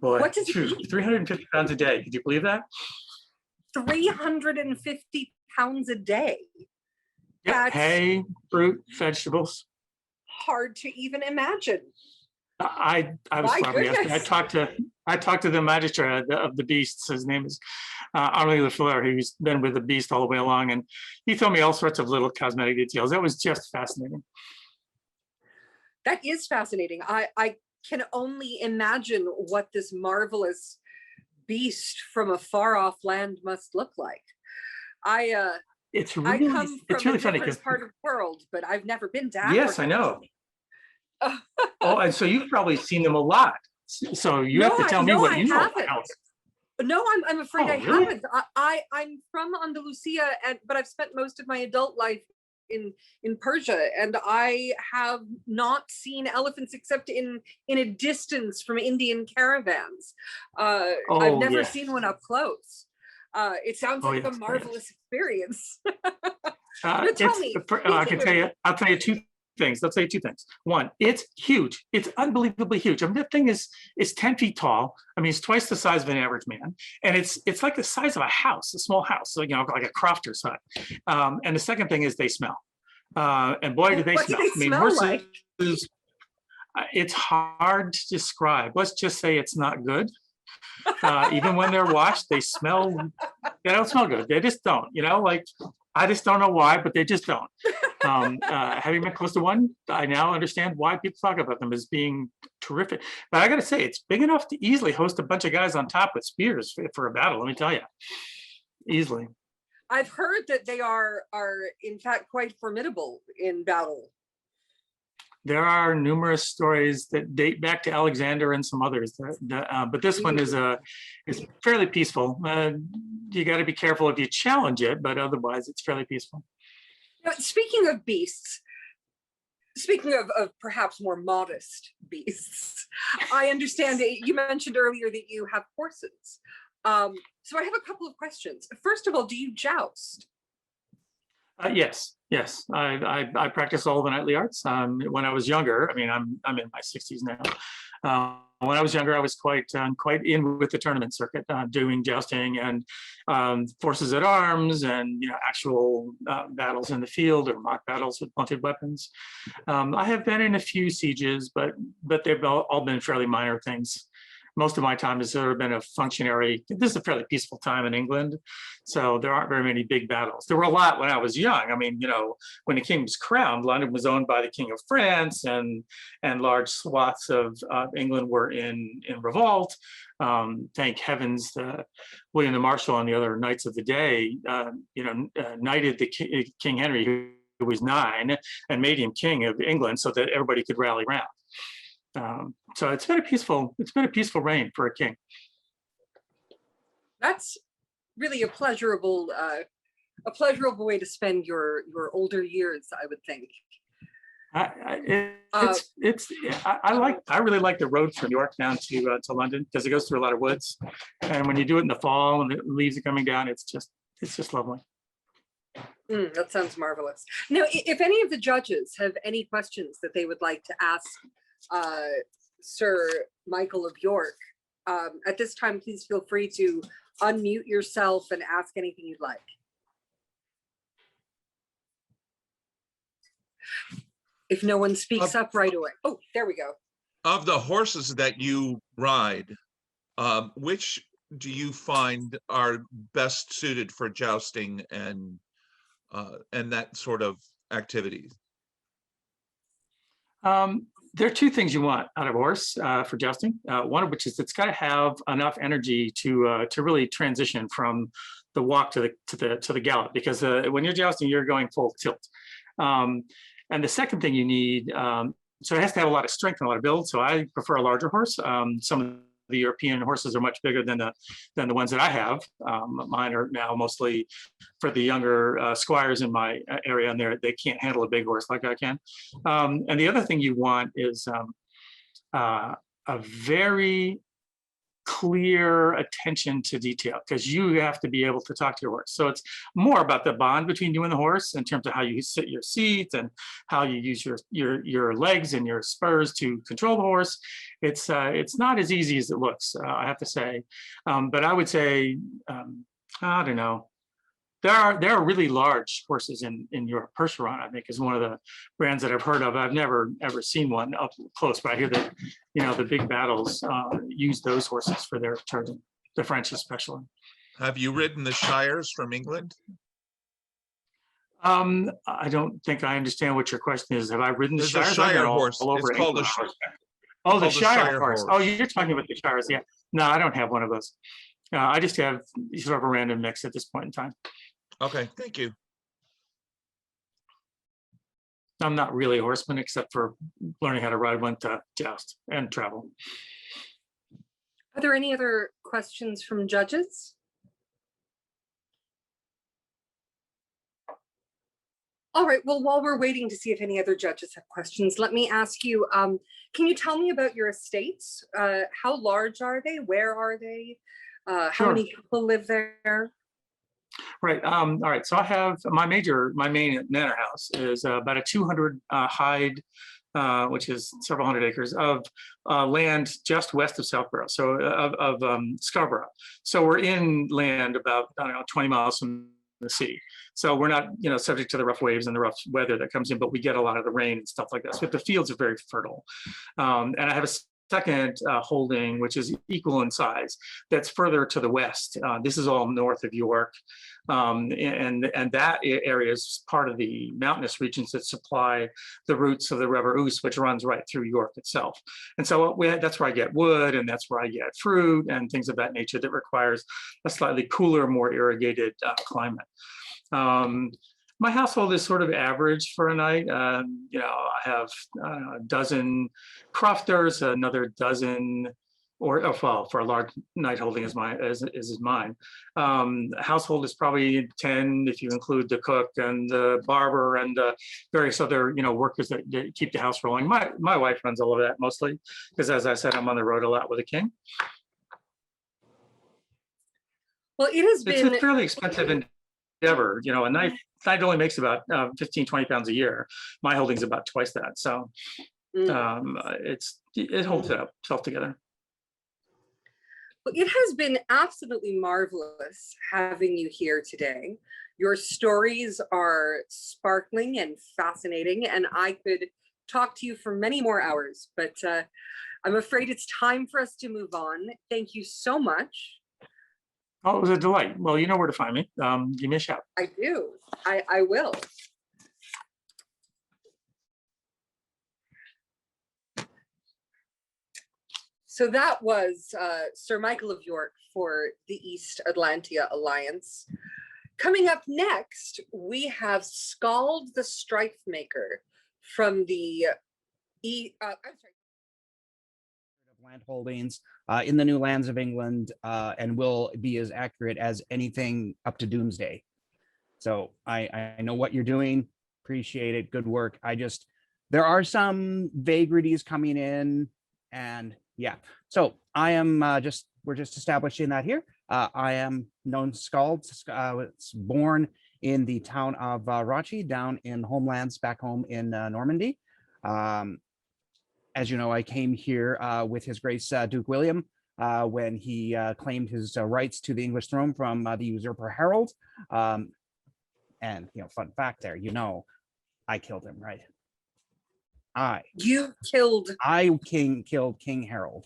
Boy, What does it eat? 350 pounds a day. Could you believe that? 350 pounds a day. Yeah, That's hay, fruit, vegetables. hard to even imagine. I was My flabbergasted. goodness. I talked to the magistrate of the beasts. His name is Henri Lefleur. He's been with the beast all the way along, and he told me all sorts of little cosmetic details. It was just fascinating. That is fascinating. I can only imagine what this marvelous beast from a far off land must look like. It's I really, come it's from really a funny different because part of the world, but I've never been to Africa. yes, I know. Oh, and so you've probably seen them a lot. So you have to tell me what you know about house. No, I'm afraid Oh, I really? haven't. I'm from Andalusia, but I've spent most of my adult life in Persia, and I have not seen elephants except in a distance from Indian caravans. I've Oh, never yes. seen one up close. It sounds Oh, like a yes, marvelous experience. It's, tell me, I can tell you, I'll tell you two things. I'll tell you two things. One, it's huge. It's unbelievably huge. I mean, that thing is 10 feet tall. I mean, it's twice the size of an average man. And it's like the size of a house, a small house, so, you know, like a crofter's hut. And the second thing is they smell. And boy, do they What do smell. they I mean, smell horses, like? it's hard to describe. Let's just say it's not good. Even when they're washed, they don't smell good. They just don't, you know, like, I just don't know why, but they just don't. Having been close to one, I now understand why people talk about them as being terrific. But I got to say, it's big enough to easily host a bunch of guys on top with spears for a battle. Let me tell you, easily. I've heard that they are in fact quite formidable in battle. There are numerous stories that date back to Alexander and some others, but this one is fairly peaceful. You got to be careful if you challenge it, but otherwise it's fairly peaceful. Now, speaking of beasts, speaking of perhaps more modest beasts, I understand that you mentioned earlier that you have horses. So I have a couple of questions. First of all, do you joust? Yes. I practice all the knightly arts. When I was younger, I mean, I'm in my 60s now. When I was younger, I was quite in with the tournament circuit, doing jousting and forces at arms, and actual battles in the field or mock battles with blunted weapons. I have been in a few sieges, but they've all been fairly minor things. Most of my time has sort of been a functionary. This is a fairly peaceful time in England, so there aren't very many big battles. There were a lot when I was young. I mean, when the king was crowned, London was owned by the King of France, and large swaths of England were in revolt. Thank heavens, William the Marshal and the other knights of the day, knighted the King Henry, who was 9, and made him king of England so that everybody could rally around. So it's been a peaceful reign for a king. That's really a pleasurable way to spend your older years, I would think. I really like the road from York down to London, because it goes through a lot of woods, and when you do it in the fall and the leaves are coming down, it's just lovely. That sounds marvelous. Now, if any of the judges have any questions that they would like to ask Sir Michael of York, at this time, please feel free to unmute yourself and ask anything you'd like. If no one speaks up right away. Oh, there we go. Of the horses that you ride, which do you find are best suited for jousting and that sort of activity? There are two things you want out of a horse for jousting. One of which is it's got to have enough energy to really transition from the walk to the gallop, because when you're jousting, you're going full tilt. And the second thing you need, so it has to have a lot of strength and a lot of build. So I prefer a larger horse. Some of the European horses are much bigger than the ones that I have. Mine are now mostly for the younger squires in my area, and they can't handle a big horse like I can. And the other thing you want is a very clear attention to detail, because you have to be able to talk to your horse. So it's more about the bond between you and the horse in terms of how you sit your seat and how you use your legs and your spurs to control the horse. It's not as easy as it looks, I have to say. But I would say, I don't know, There are really large horses in Europe. Percheron, I think, is one of the brands that I've heard of. I've never ever seen one up close, but I hear that the big battles use those horses for their charging. The French especially. Have you ridden the Shires from England? I don't think I understand what your question is. Have I ridden the There's a Shires? I've been Shire all horse. over It's called England. a Oh, the called the Shire Shire horse. horse. Oh, you're talking about the Shires. Yeah. No, I don't have one of those. I just have sort of a random mix at this point in time. Okay, thank you. I'm not really a horseman except for learning how to ride one to joust and travel. Are there any other questions from judges? All right, well, while we're waiting to see if any other judges have questions, let me ask you, can you tell me about your estates? How large are they? Where are they? How Sure. many people live there? Right. All right. So I have my main manor house is about a 200 hide, which is several hundred acres of land just west of Southborough, so of Scarborough. So we're in land about, I don't know, 20 miles from the sea. So we're not, subject to the rough waves and the rough weather that comes in, but we get a lot of the rain and stuff like that. So the fields are very fertile. And I have a second holding, which is equal in size, that's further to the west. This is all north of York. And that area is part of the mountainous regions that supply the roots of the River Ouse, which runs right through York itself. And so that's where I get wood, and that's where I get fruit and things of that nature that requires a slightly cooler, more irrigated climate. My household is sort of average for a night. I have a dozen crofters, another dozen, or for a large night holding is mine. Household is probably 10 if you include the cook and the barber and the various other workers that keep the house rolling. My wife runs all of that mostly because, as I said, I'm on the road a lot with the king. Well, it's a fairly expensive endeavor. A knife only makes about 15, 20 pounds a year. My holding's about twice that. So it holds itself together. Well, it has been absolutely marvelous having you here today. Your stories are sparkling and fascinating, and I could talk to you for many more hours, but I'm afraid it's time for us to move on. Thank you so much. Oh, it was a delight. Well, you know where to find me. Give me a shout. I do. I will. So that was Sir Michael of York for the East Atlantia Alliance. Coming up next, we have Scald the Strife Maker from the land holdings in the new lands of England, and will be as accurate as anything up to Doomsday. So I know what you're doing. Appreciate it. Good work. There are some vagaries coming in, and yeah. So I am we're just establishing that here. I am known Scald. Was born in the town of Rachi down in homelands back home in Normandy. As you know, I came here with His Grace Duke William when he claimed his rights to the English throne from the usurper Harold. And fun fact there, I killed him, right? I killed King Harold.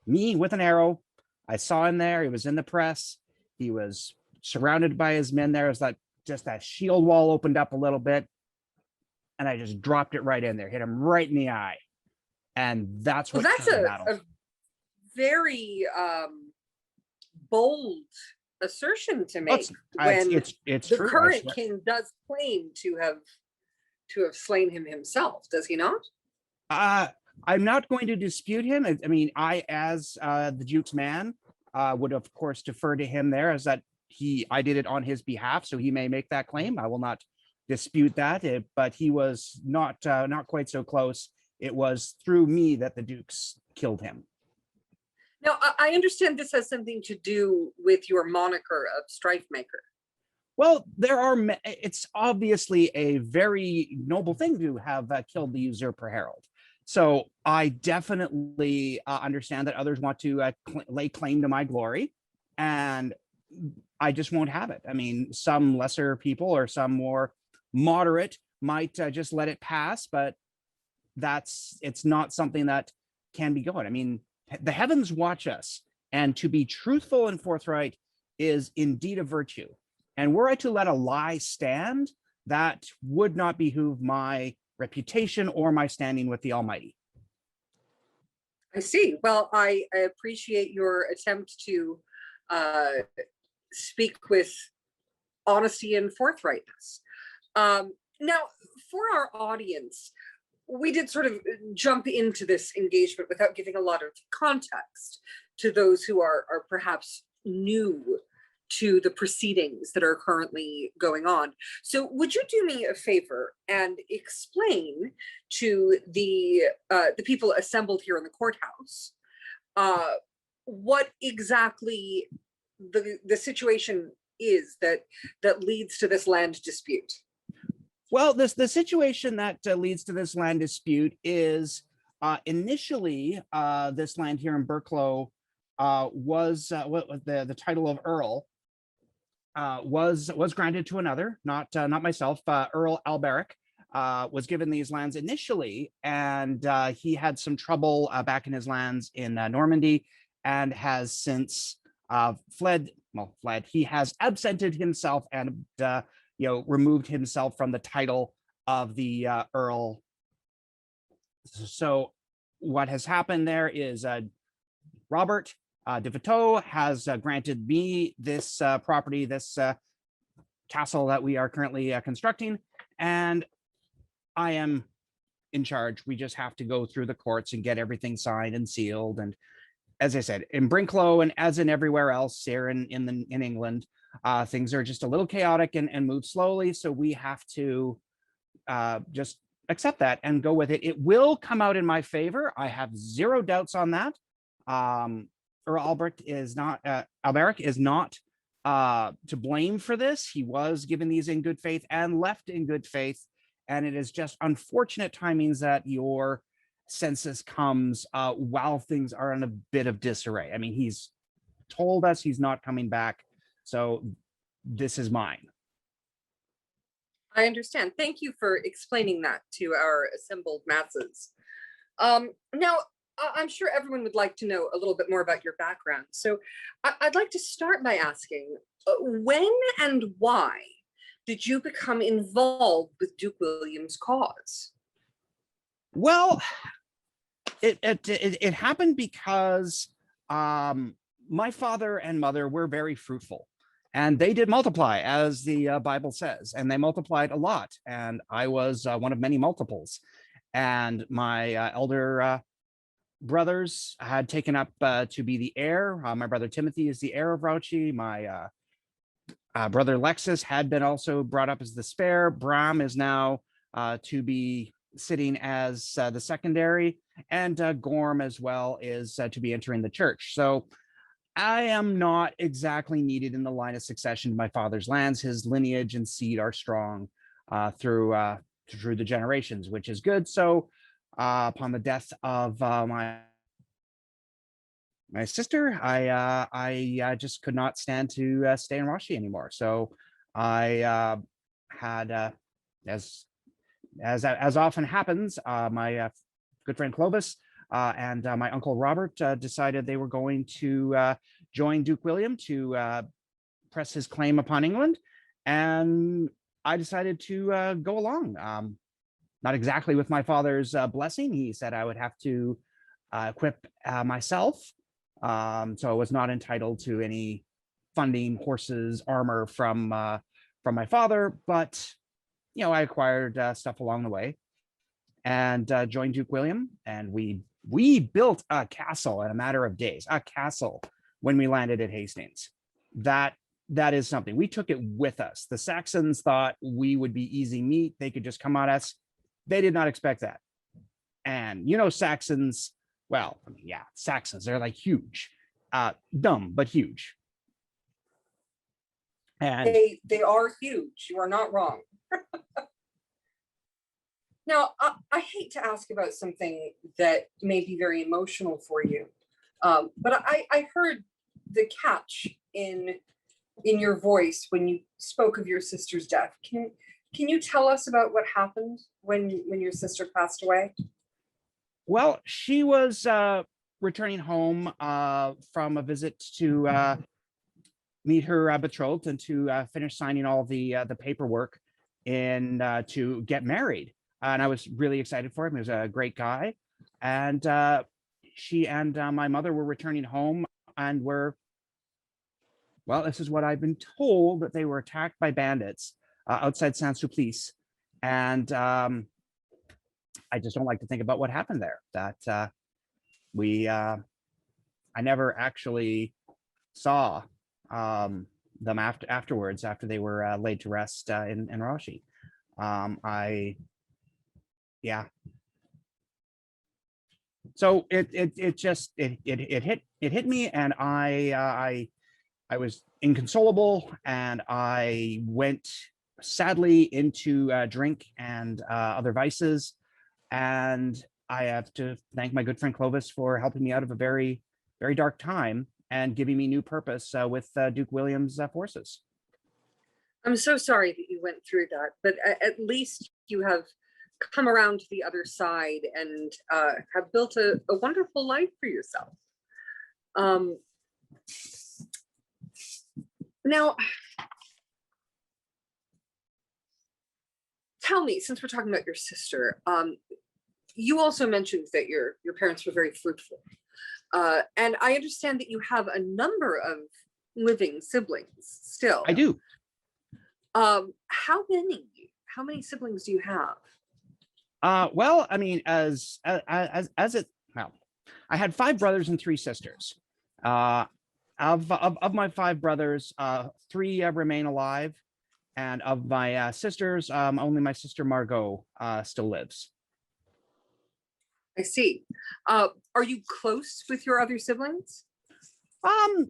Me with an arrow. I saw him there. He was in the press. He was surrounded by his men there. It was just that shield wall opened up a little bit, and I just dropped it right in there, hit him right in the eye. And that's what. Well, that's a very bold assertion to make when it's the true, current king does claim to have slain him himself. Does he not? I'm not going to dispute him. I mean, I, as the Duke's man, would of course defer to him there, as that I did it on his behalf, so he may make that claim. I will not dispute that, but he was not quite so close. It was through me that the Dukes killed him. Now, I understand this has something to do with your moniker of Strife Maker. Well, it's obviously a very noble thing to have killed the usurper Harold. So I definitely understand that others want to lay claim to my glory. And I just won't have it. I mean, some lesser people or some more moderate might just let it pass, but it's not something that can be going. I mean, the heavens watch us, and to be truthful and forthright is indeed a virtue. And were I to let a lie stand, that would not behoove my reputation or my standing with the Almighty. I see. Well, I appreciate your attempt to speak with honesty and forthrightness. Now, for our audience, we did sort of jump into this engagement without giving a lot of context to those who are perhaps new to the proceedings that are currently going on. So would you do me a favor and explain to the people assembled here in the courthouse what exactly the situation is that leads to this land dispute? Well, the situation that leads to this land dispute is initially this land here in Burklow was the title of Earl was granted to another, not myself. Earl Alberic was given these lands initially, and he had some trouble back in his lands in Normandy, and has since fled. He has absented himself and removed himself from the title of the Earl. So what has happened there is Robert de Vito has granted me this property, this castle that we are currently constructing, and I am in charge. We just have to go through the courts and get everything signed and sealed. And as I said, in Brinklow and as in everywhere else here in England, things are just a little chaotic and move slowly. So we have to just accept that and go with it. It will come out in my favor. I have zero doubts on that. Earl Alberic is not to blame for this. He was given these in good faith and left in good faith. And it is just unfortunate timings that your census comes while things are in a bit of disarray. I mean, he's told us he's not coming back. So this is mine. I understand. Thank you for explaining that to our assembled masses. Now, I'm sure everyone would like to know a little bit more about your background. So I'd like to start by asking, when and why did you become involved with Duke William's cause? Well, it happened because my father and mother were very fruitful, and they did multiply, as the Bible says, and they multiplied a lot. And I was one of many multiples. And my elder brothers had taken up to be the heir. My brother Timothy is the heir of Rauchi. My brother Lexus had been also brought up as the spare. Bram is now to be sitting as the secondary, and Gorm as well is to be entering the church. So I am not exactly needed in the line of succession to my father's lands. His lineage and seed are strong through the generations, which is good. So upon the death of my sister, I just could not stand to stay in Rashi anymore. So I had, as often happens, my good friend Clovis and my uncle Robert decided they were going to join Duke William to press his claim upon England, and I decided to go along. Not exactly with my father's blessing. He said I would have to equip myself, so I was not entitled to any funding, horses, armor from my father, but I acquired stuff along the way and joined Duke William, and we built a castle in a matter of days. A castle when we landed at Hastings. That is something. We took it with us. The Saxons thought we would be easy meat. They could just come at us. They did not expect that. And Saxons, well, I mean, yeah, Saxons, they're like huge, dumb, but huge. And they are huge. You are not wrong. Now, I hate to ask about something that may be very emotional for you, but I heard the catch in in your voice when you spoke of your sister's death. Can you tell us about what happened when your sister passed away? Well, she was returning home from a visit to meet her betrothed and to finish signing all the paperwork and to get married. And I was really excited for him. He was a great guy. And she and my mother were returning home and were, well, this is what I've been told, that they were attacked by bandits outside Saint-Sulpice. And I just don't like to think about what happened there. That I never actually saw them afterwards, after they were laid to rest in Rashi. Yeah. So it just hit me, and I was inconsolable, and I went sadly into drink and other vices. And I have to thank my good friend Clovis for helping me out of a very, very dark time and giving me new purpose with Duke William's forces. I'm so sorry that you went through that, but at least you have come around to the other side and have built a wonderful life for yourself. Now, tell me, since we're talking about your sister, you also mentioned that your parents were very fruitful. And I understand that you have a number of living siblings still. I do. How many siblings do you have? Well, I mean, well, I had 5 brothers and 3 sisters. Of my 5 brothers, 3 remain alive. And of my sisters, only my sister Margot still lives. I see. Are you close with your other siblings?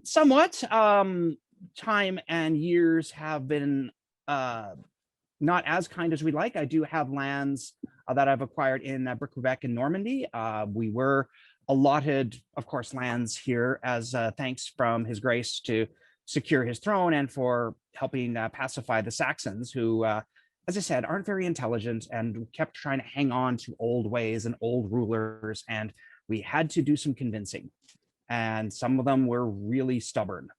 Somewhat. Time and years have been not as kind as we'd like. I do have lands that I've acquired in Brick-Quebec and Normandy. We were allotted, of course, lands here as thanks from His Grace to secure his throne and for helping pacify the Saxons, who, as I said, aren't very intelligent and kept trying to hang on to old ways and old rulers. And we had to do some convincing. And some of them were really stubborn.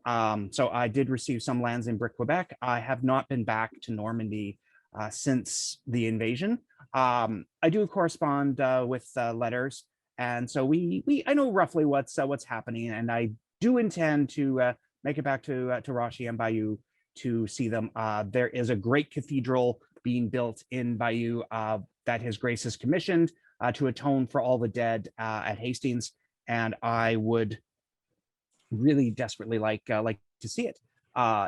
So I did receive some lands in Brick-Quebec. I have not been back to Normandy since the invasion. I do correspond with letters. And so I know roughly what's happening. And I do intend to make it back to Rashi and Bayeux to see them. There is a great cathedral being built in Bayeux that His Grace has commissioned to atone for all the dead at Hastings, and I would really desperately like to see it.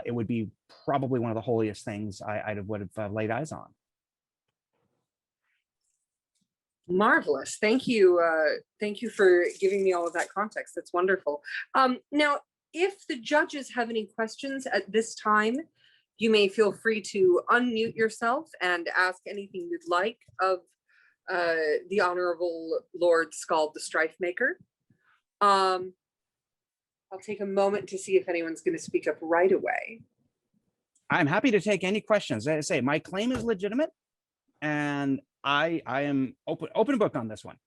It would be probably one of the holiest things I would have laid eyes on. Marvelous. Thank you. Thank you for giving me all of that context. That's wonderful. Now, if the judges have any questions at this time, you may feel free to unmute yourself and ask anything you'd like of the Honorable Lord Scald the Strife Maker. I'll take a moment to see if anyone's going to speak up right away. I'm happy to take any questions. As I say, my claim is legitimate, and I am open book on this one.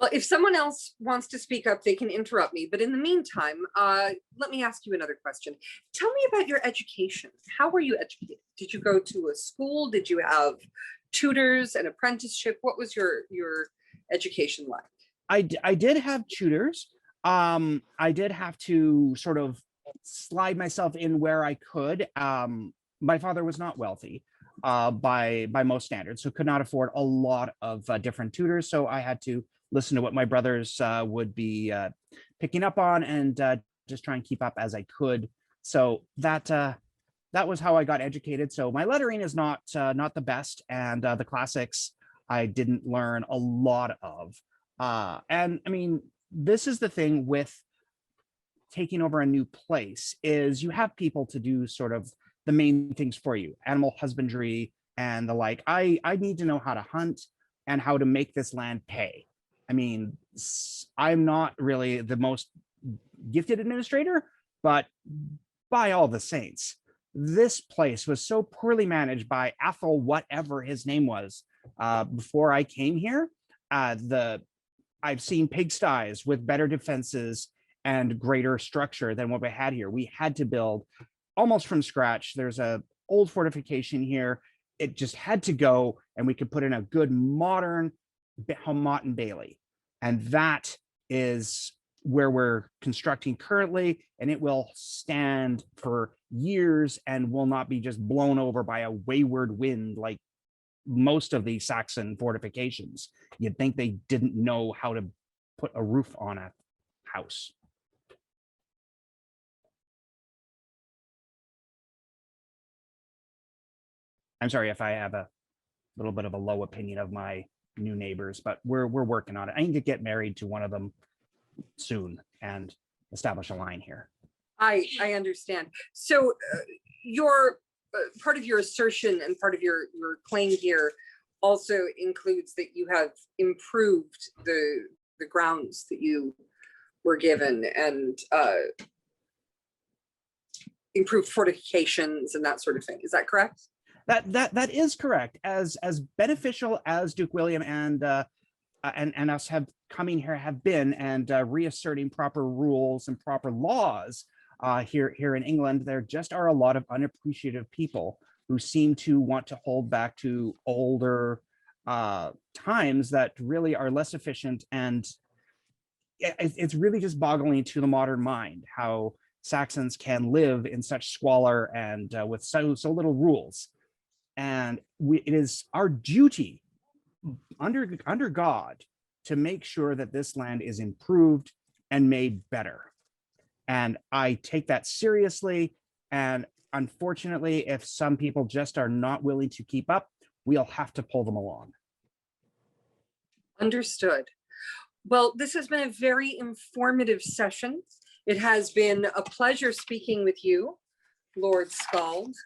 Well, if someone else wants to speak up, they can interrupt me. But in the meantime, let me ask you another question. Tell me about your education. How were you educated? Did you go to a school? Did you have tutors, an apprenticeship? What was your education like? I did have tutors. I did have to sort of slide myself in where I could. My father was not wealthy by most standards, so could not afford a lot of different tutors. So I had to listen to what my brothers would be picking up on and just try and keep up as I could. So that was how I got educated. So my lettering is not the best, and the classics I didn't learn a lot of. And I mean, this is the thing with taking over a new place, is you have people to do sort of the main things for you, animal husbandry and the like. I need to know how to hunt and how to make this land pay. I mean, I'm not really the most gifted administrator, but by all the saints, this place was so poorly managed by Athel, whatever his name was, before I came here. I've seen pigsties with better defenses and greater structure than what we had here. We had to build almost from scratch. There's a old fortification here. It just had to go, and we could put in a good modern Motte and Bailey. And that is where we're constructing currently, and it will stand for years and will not be just blown over by a wayward wind like most of the Saxon fortifications. You'd think they didn't know how to put a roof on a house. I'm sorry if I have a little bit of a low opinion of my new neighbors, but we're working on it. I need to get married to one of them soon and establish a line here. I understand. So your part of your assertion and part of your claim here also includes that you have improved the grounds that you were given and improved fortifications and that sort of thing. Is that correct? That is correct. As beneficial as Duke William and us have coming here have been, and reasserting proper rules and proper laws here in England, there just are a lot of unappreciative people who seem to want to hold back to older times that really are less efficient. And it's really just boggling to the modern mind how Saxons can live in such squalor and with so little rules. And it is our duty under God to make sure that this land is improved and made better. And I take that seriously. And unfortunately, if some people just are not willing to keep up, we'll have to pull them along. Understood. Well, this has been a very informative session. It has been a pleasure speaking with you, Lord Skald.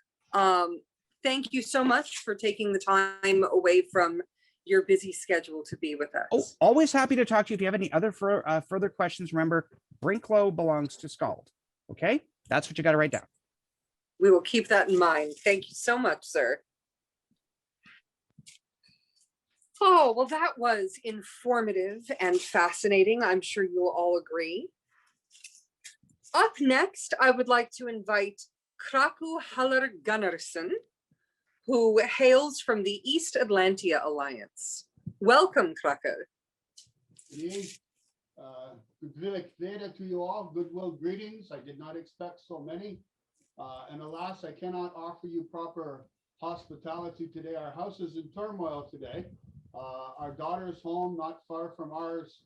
Thank you so much for taking the time away from your busy schedule to be with us. Oh, always happy to talk to you. If you have any other further questions, remember, Brinklow belongs to Skald. Okay, that's what you got to write down. We will keep that in mind. Thank you so much, sir. Oh, well, that was informative and fascinating. I'm sure you'll all agree. Up next, I would like to invite Kraku Haller Gunnarsson, who hails from the East Atlantia Alliance. Welcome, Kraku. Good to you all. Goodwill greetings. I did not expect so many. And alas, I cannot offer you proper hospitality today. Our house is in turmoil today. Our daughter's home, not far from ours.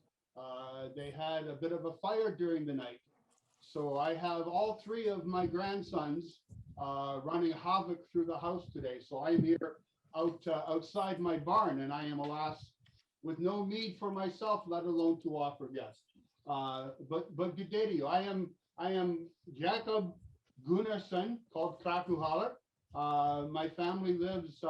They had a bit of a fire during the night. So I have all three of my grandsons running havoc through the house today. So I'm here outside my barn, and I am, alas, with no mead for myself, let alone to offer guests. But good day to you. I am Jacob Gunnarsson, called Kraku Haller. My family lives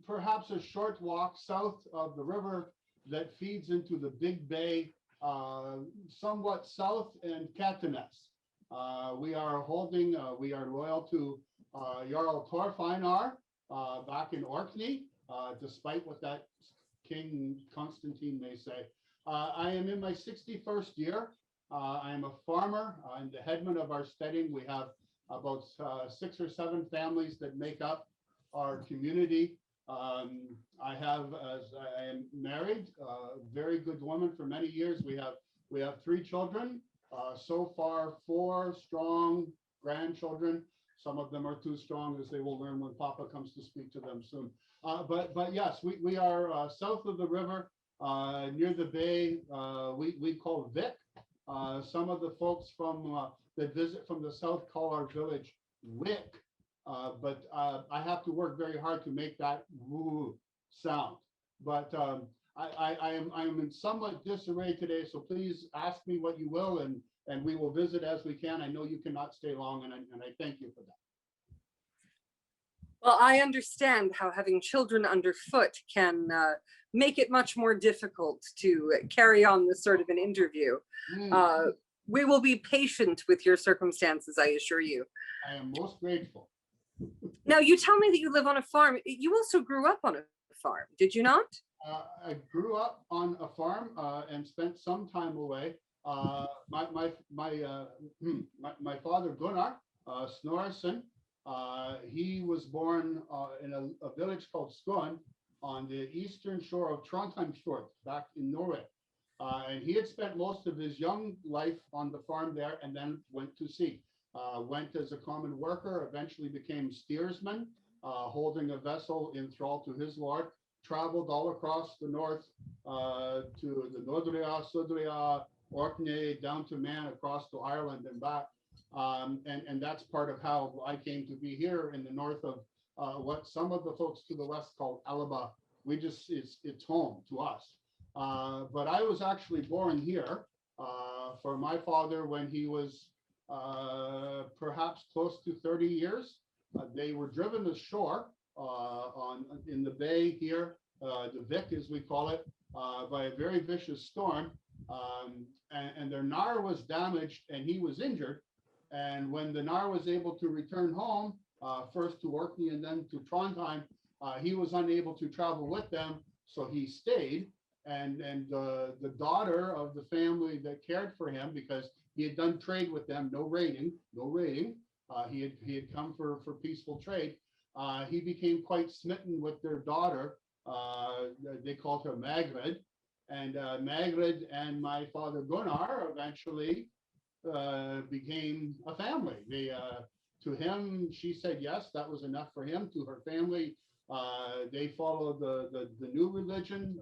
perhaps a short walk south of the river that feeds into the Big Bay, somewhat south in Cataness. We are loyal to Jarl Torfeinar back in Orkney, despite what that King Constantine may say. I am in my 61st year. I am a farmer. I'm the headman of our steading. We have about 6 or 7 families that make up our community. I am married, a very good woman for many years. We have 3 children. So far, 4 strong grandchildren. Some of them are too strong, as they will learn when Papa comes to speak to them soon. But yes, we are south of the river, near the bay. We call Vic. Some of the folks that visit from the south call our village Wick. But I have to work very hard to make that woo sound. But I am in somewhat disarray today, so please ask me what you will, and we will visit as we can. I know you cannot stay long, and I thank you for that. Well, I understand how having children underfoot can make it much more difficult to carry on this sort of an interview. We will be patient with your circumstances, I assure you. I am most grateful. Now, you tell me that you live on a farm. You also grew up on a farm, did you not? I grew up on a farm and spent some time away. My father Gunnar Snorreson, he was born in a village called Skåne on the eastern shore of Trondheimsfjord, back in Norway. And he had spent most of his young life on the farm there and then went to sea. Went as a common worker, eventually became steersman, holding a vessel in thrall to his lord, traveled all across the north to the Nordria, Sudria, Orkney, down to Man, across to Ireland and back. And that's part of how I came to be here in the north of what some of the folks to the west call Alaba. It's home to us. But I was actually born here for my father when he was perhaps close to 30 years. They were driven ashore in the bay here, the Vic as we call it, by a very vicious storm. And their Nar was damaged and he was injured. And when the Nar was able to return home, first to Orkney and then to Trondheim, he was unable to travel with them, so he stayed. And the daughter of the family that cared for him, because he had done trade with them, no raiding. He had come for peaceful trade. He became quite smitten with their daughter. They called her Magrid. And Magrid and my father Gunnar eventually became a family. To him, she said yes, that was enough for him. To her family, they followed the new religion,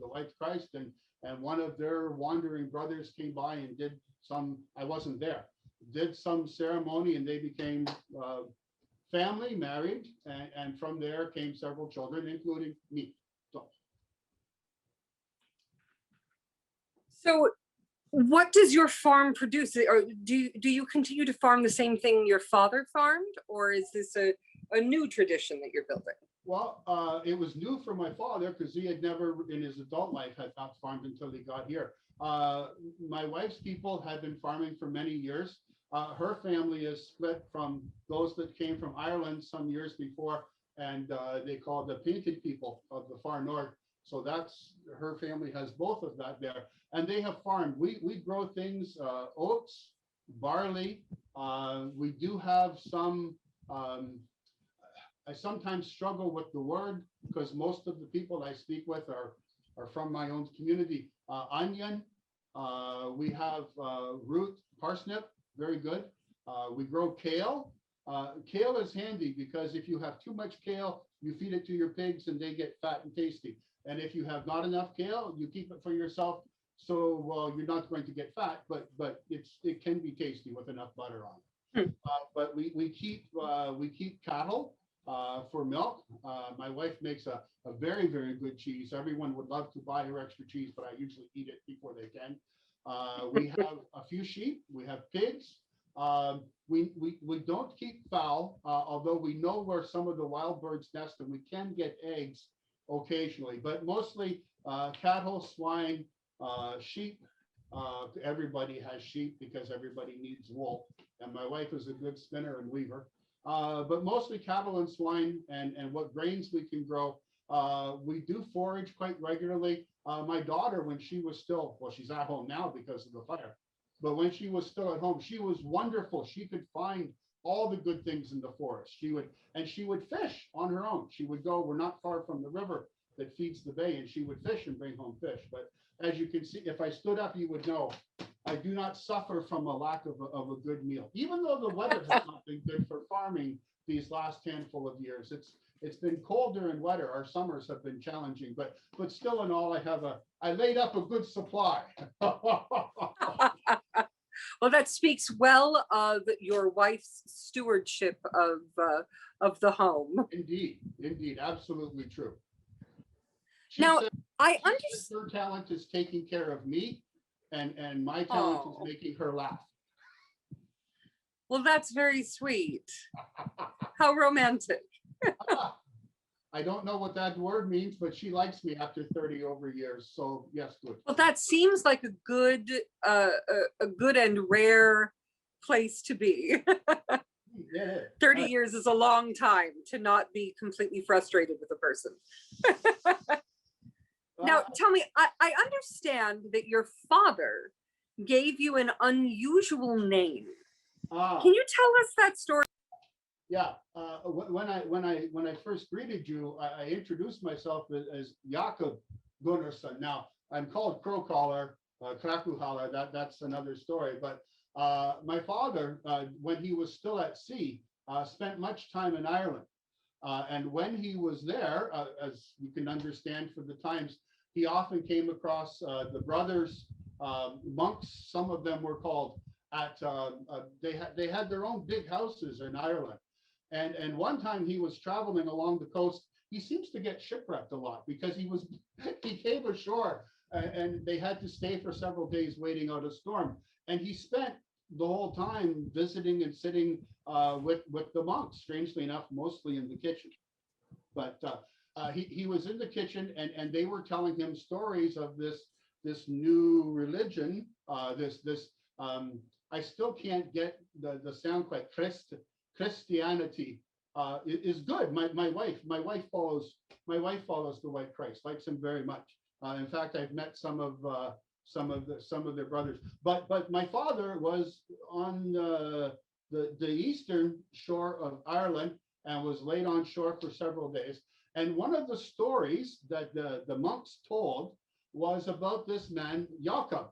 the white Christ, and one of their wandering brothers came by and did some, I wasn't there, did some ceremony, and they became family, married, and from there came several children, including me. So what does your farm produce? Or do you continue to farm the same thing your father farmed, or is this a new tradition that you're building? Well, it was new for my father because he had never in his adult life had not farmed until he got here. My wife's people had been farming for many years. Her family is split from those that came from Ireland some years before, and they call the painted people of the far north. So that's, her family has both of that there, and they have farmed. We grow things, oats, barley. We do have some, I sometimes struggle with the word because most of the people I speak with are from my own community. Onion, we have root parsnip, very good. We grow kale. Kale is handy because if you have too much kale, you feed it to your pigs and they get fat and tasty. And if you have not enough kale, you keep it for yourself. So, well, you're not going to get fat, but it can be tasty with enough butter on it. But we keep cattle for milk. My wife makes a very, very good cheese. Everyone would love to buy her extra cheese, but I usually eat it before they can. We have a few sheep. We have pigs. We don't keep fowl, although we know where some of the wild birds nest and we can get eggs occasionally, but mostly cattle, swine, sheep. Everybody has sheep because everybody needs wool. And my wife is a good spinner and weaver. But mostly cattle and swine and what grains we can grow. We do forage quite regularly. My daughter, when she was still, well, she's at home now because of the fire, but when she was still at home, she was wonderful. She could find all the good things in the forest. She would fish on her own. She would go, we're not far from the river that feeds the bay, and she would fish and bring home fish. But as you can see, if I stood up, you would know I do not suffer from a lack of a good meal, even though the weather has not been good for farming these last handful of years. It's been colder and wetter. Our summers have been challenging, but still in all, I laid up a good supply. Well, that speaks well of your wife's stewardship of the home. Indeed, absolutely true. Now, I understand her talent is taking care of me, and my talent is making her laugh. Well, that's very sweet. How romantic. I don't know what that word means, but she likes me after 30 over years. So yes, good. Well, that seems like a good and rare place to be. Yeah. 30 years is a long time to not be completely frustrated with a person. Now, tell me, I understand that your father gave you an unusual name. Can you tell us that story? Yeah, when I first greeted you, I introduced myself as Jakob Gunnarsson. Now I'm called Crowcaller, Krakuhaller. That's another story. But my father, when he was still at sea, spent much time in Ireland. And when he was there, as you can understand for the times, he often came across the brothers, monks. Some of them were called. They had their own big houses in Ireland. And one time he was traveling along the coast. He seems to get shipwrecked a lot because he came ashore and they had to stay for several days waiting out a storm. And he spent the whole time visiting and sitting with the monks, strangely enough, mostly in the kitchen. But he was in the kitchen and they were telling him stories of this new religion, I still can't get the sound quite. Christianity is good. My wife follows the white Christ, likes him very much. In fact, I've met some of their brothers. But my father was on the eastern shore of Ireland and was laid on shore for several days. And one of the stories that the monks told was about this man Jakob.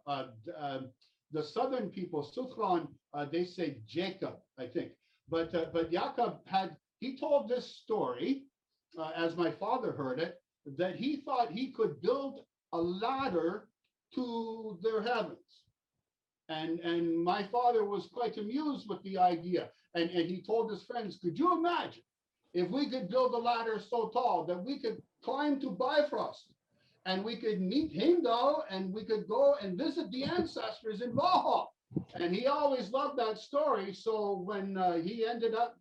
The southern people, Suthron, they say Jacob, I think. But Jakob he told this story, as my father heard it, that he thought he could build a ladder to their heavens. And my father was quite amused with the idea. And he told his friends, could you imagine if we could build a ladder so tall that we could climb to Bifrost and we could meet Heimdall and we could go and visit the ancestors in Valhalla? And he always loved that story. So when he ended up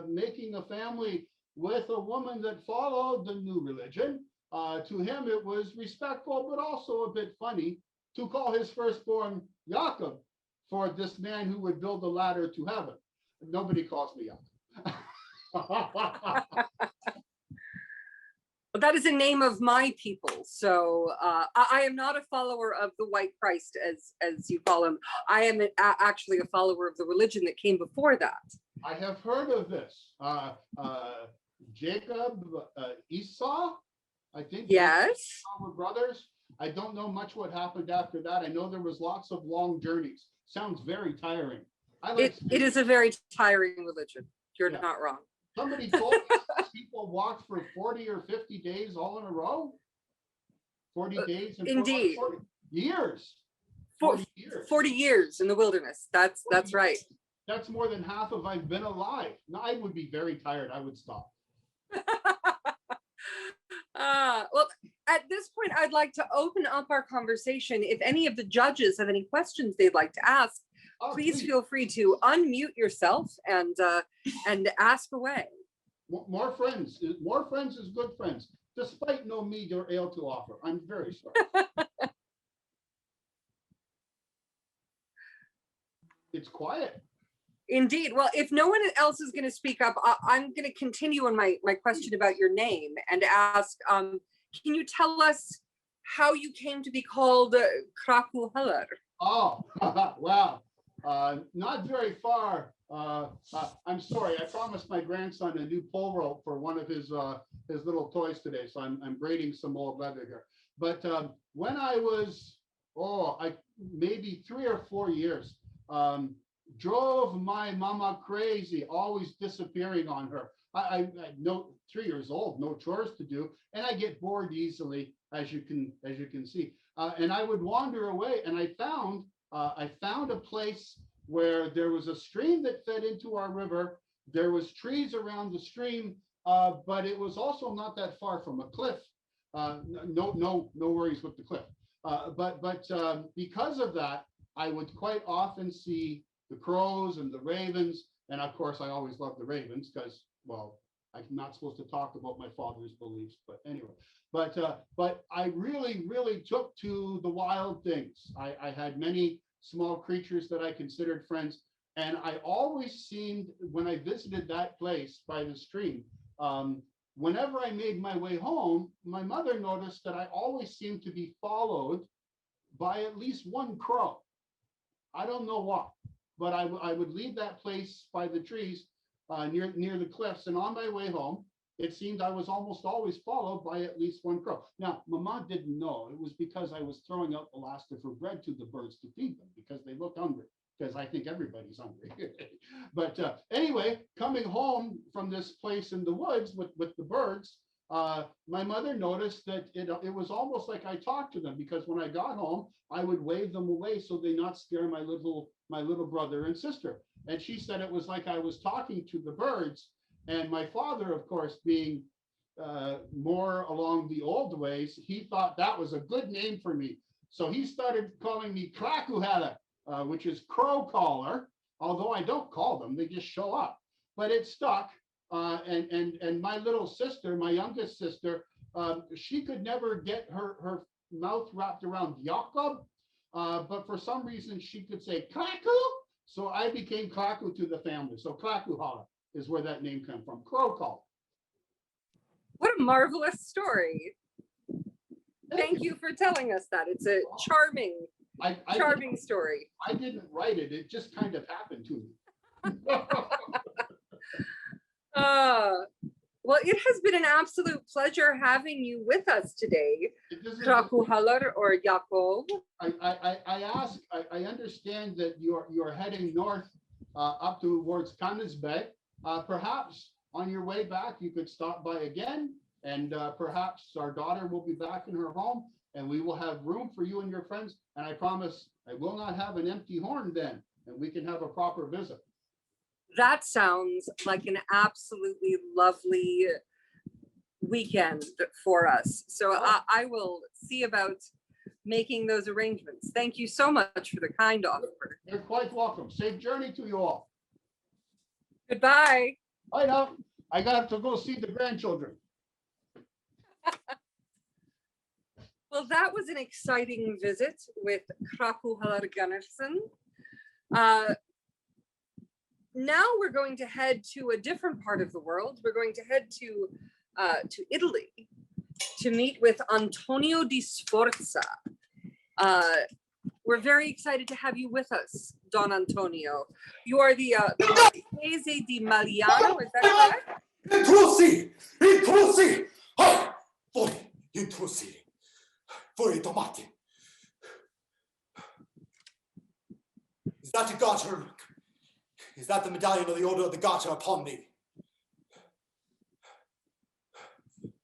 making a family with a woman that followed the new religion, to him it was respectful, but also a bit funny to call his firstborn Jakob for this man who would build a ladder to heaven. Nobody calls me Jakob. Well, that is a name of my people. So I am not a follower of the white Christ, as you call him. I am actually a follower of the religion that came before that. I have heard of this. Jacob, Esau, I think. Yes. Esau were brothers. I don't know much what happened after that. I know there was lots of long journeys. Sounds very tiring. It is a very tiring religion. You're not wrong. Somebody told me people walked for 40 or 50 days all in a row. 40 days and indeed 40 years. 40 years. 40 years in the wilderness. That's right. That's more than half of I've been alive. No, I would be very tired. I would stop. Well, at this point, I'd like to open up our conversation. If any of the judges have any questions they'd like to ask, please feel free to unmute yourself and ask away. More friends is good friends, despite no mead or ale to offer. I'm very sorry. It's quiet. Indeed. Well, if no one else is going to speak up, I'm going to continue on my question about your name and ask, can you tell us how you came to be called Krakuhaller? Oh, wow. Not very far. I'm sorry. I promised my grandson a new pole rope for one of his little toys today, so I'm braiding some old leather here. But when I was maybe 3 or 4 years, drove my mama crazy, always disappearing on her. I no 3 years old, no chores to do, and I get bored easily, as you can see. And I would wander away, and I found a place where there was a stream that fed into our river. There was trees around the stream, but it was also not that far from a cliff. No worries with the cliff. But because of that, I would quite often see the crows and the ravens. And of course, I always loved the ravens because, well, I'm not supposed to talk about my father's beliefs, but anyway. But I really took to the wild things. I had many small creatures that I considered friends. And I always seemed, when I visited that place by the stream, whenever I made my way home, my mother noticed that I always seemed to be followed by at least one crow. I don't know why, but I would leave that place by the trees near the cliffs, and on my way home, it seemed I was almost always followed by at least one crow. Now, Mama didn't know. It was because I was throwing out the last of her bread to the birds to feed them because they looked hungry, because I think everybody's hungry. But anyway, coming home from this place in the woods with the birds, my mother noticed that it was almost like I talked to them, because when I got home, I would wave them away so they not scare my little brother and sister. And she said it was like I was talking to the birds. And my father, of course, being more along the old ways, he thought that was a good name for me. So he started calling me Krakuhela, which is crow caller, although I don't call them, they just show up. But it stuck. And my little sister, my youngest sister, she could never get her mouth wrapped around Jakob, but for some reason she could say Klaku. So I became Klaku to the family. So Klakuhala is where that name came from, crow call. What a marvelous story. Thank you for telling us that. It's a charming story. I didn't write it. It just kind of happened to me. Well, it has been an absolute pleasure having you with us today, Krakuhalar or Jakob. I understand that you're heading north up towards Cannesbay. Perhaps on your way back, you could stop by again, and perhaps our daughter will be back in her home, and we will have room for you and your friends. And I promise I will not have an empty horn then, and we can have a proper visit. That sounds like an absolutely lovely weekend for us. So I will see about making those arrangements. Thank you so much for the kind offer. You're quite welcome. Safe journey to you all. Goodbye. I know. I got to go see the grandchildren. Well, that was an exciting visit with Krakuhalar Gunnarsson. Now we're going to head to a different part of the world. We're going to head to Italy to meet with Antonio di Sporza. We're very excited to have you with us, Don Antonio. You are the Marchese di Maliano, is that correct? Intrusi! Intrusi! Oh, voi, intrusi! Voi domati! Is that a garter? Is that the medallion of the Order of the Garter upon me?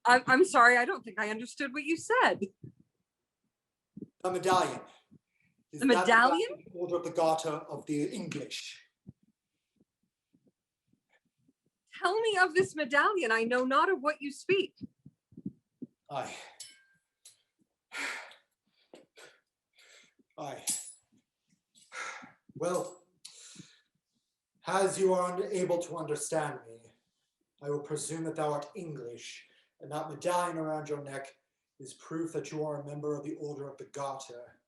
I'm sorry, I don't think I understood what you said. The medallion. The medallion? The Order of the Garter of the English. Tell me of this medallion. I know not of what you speak. Aye. Well, as you are unable to understand me, I will presume that thou art English, and that medallion around your neck is proof that you are a member of the Order of the Garter,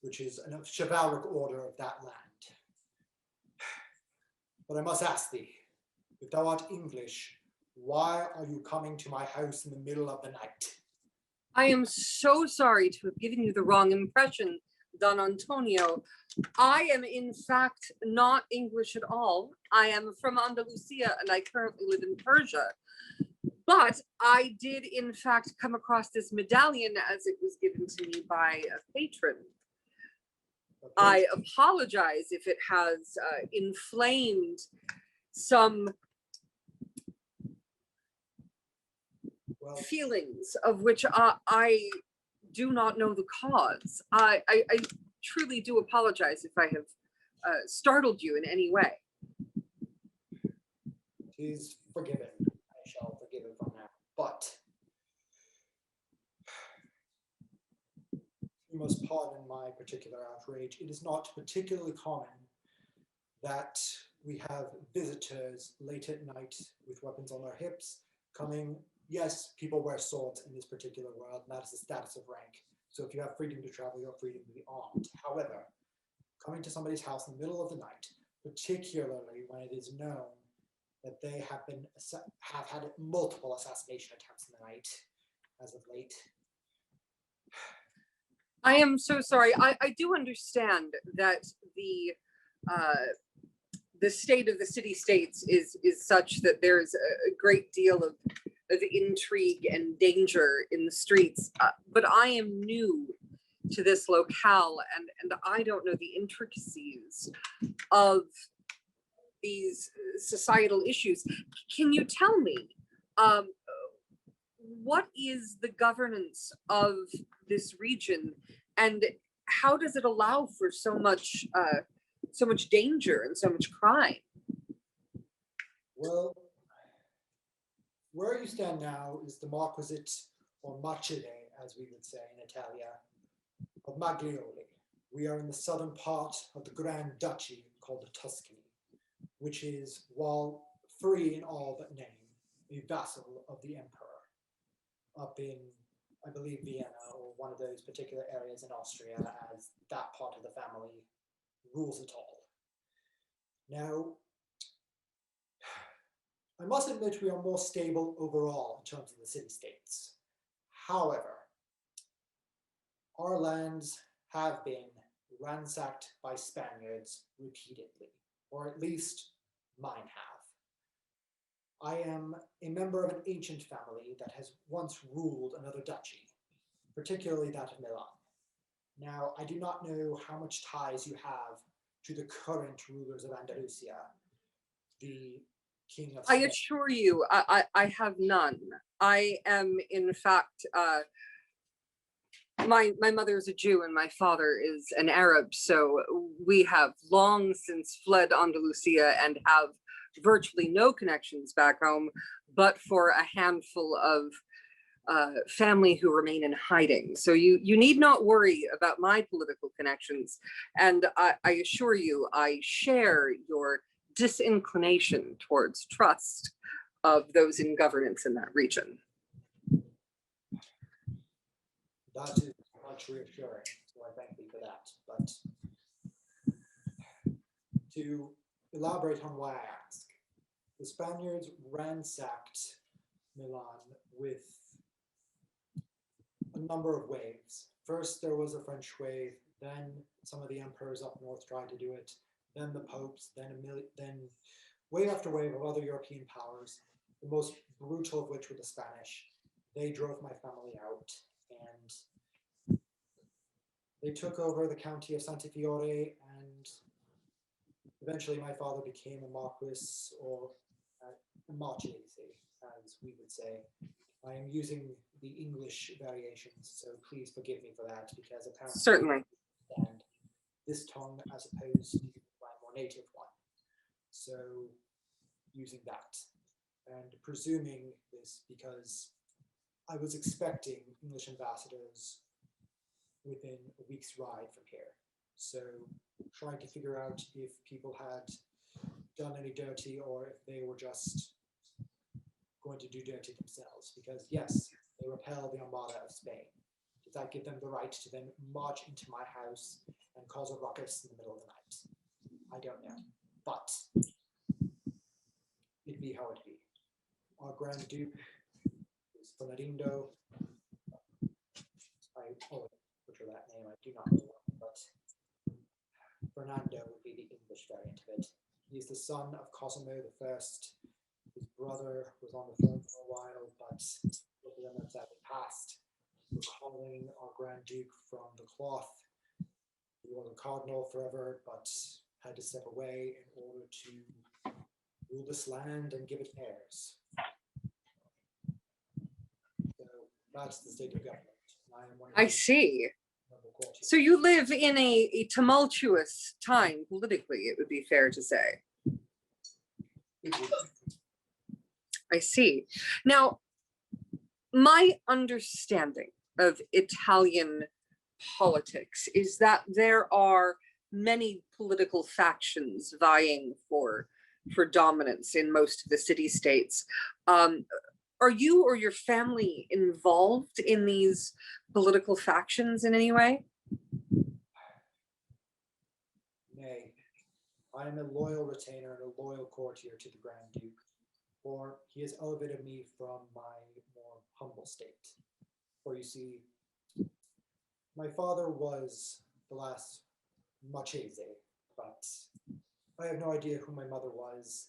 which is a chivalric order of that land. But I must ask thee, if thou art English, why are you coming to my house in the middle of the night? I am so sorry to have given you the wrong impression, Don Antonio. I am in fact not English at all. I am from Andalusia and I currently live in Persia. But I did in fact come across this medallion as it was given to me by a patron. I apologize if it has inflamed some feelings of which I do not know the cause. I truly do apologize if I have startled you in any way. It is forgiven. I shall forgive it from now. But you must pardon my particular outrage. It is not particularly common that we have visitors late at night with weapons on their hips coming. Yes, people wear swords in this particular world, and that is the status of rank. So if you have freedom to travel, you have freedom to be armed. However, coming to somebody's house in the middle of the night, particularly when it is known that they have had multiple assassination attempts in the night as of late. I am so sorry. I do understand that the state of the city-states is such that there's a great deal of intrigue and danger in the streets, but I am new to this locale, and I don't know the intricacies of these societal issues. Can you tell me what is the governance of this region, and how does it allow for so much danger and so much crime? Well, where you stand now is the Marquisate, or Machiavelli, as we would say in Italia, of Maglioli. We are in the southern part of the Grand Duchy called Tuscany, which is, while free in all but name, a vassal of the emperor up in, I believe, Vienna, or one of those particular areas in Austria, as that part of the family rules it all. Now, I must admit we are more stable overall in terms of the city-states. However, our lands have been ransacked by Spaniards repeatedly, or at least mine have. I am a member of an ancient family that has once ruled another duchy, particularly that of Milan. Now, I do not know how much ties you have to the current rulers of Andalusia, the King of I Spain. assure you, I have none. I am, in fact, my mother is a Jew and my father is an Arab, so we have long since fled Andalusia and have virtually no connections back home, but for a handful of family who remain in hiding. So you need not worry about my political connections. And I assure you, I share your disinclination towards trust of those in governance in that region. That is much reassuring, so I thank you for that. But to elaborate on why I ask, the Spaniards ransacked Milan with a number of waves. First, there was a French wave, then some of the emperors up north tried to do it, then the popes, then wave after wave of other European powers, the most brutal of which were the Spanish. They drove my family out, and they took over the county of Santa Fiore, and eventually my father became a marquis, or a marchese, as we would say. I am using the English variations, so please forgive me for that, because apparently Certainly. I understand this tongue as opposed to my more native one. So using that, and presuming this because I was expecting English ambassadors within a week's ride from here. So trying to figure out if people had done any dirty or if they were just going to do dirty themselves. Because yes, they repel the Armada of Spain. Does that give them the right to then march into my house and cause a ruckus in the middle of the night? I don't know. But it be how it be. Our Grand Duke is Fernando. I butcher that name, I do not know, but Fernando would be the English variant of it. He is the son of Cosimo I. His brother was on the throne for a while, but both of them have sadly passed. We're calling our Grand Duke from the cloth. He was a cardinal forever, but had to step away in order to rule this land and give it heirs. So that's the state of government. I see. So you live in a tumultuous time politically, it would be fair to say. I see. Now, my understanding of Italian politics is that there are many political factions vying for for dominance in most of the city-states. Are you or your family involved in these political factions in any way? Nay, I am a loyal retainer and a loyal courtier to the Grand Duke, for he has elevated me from my more humble state. For you see, my father was the last Marchese, but I have no idea who my mother was.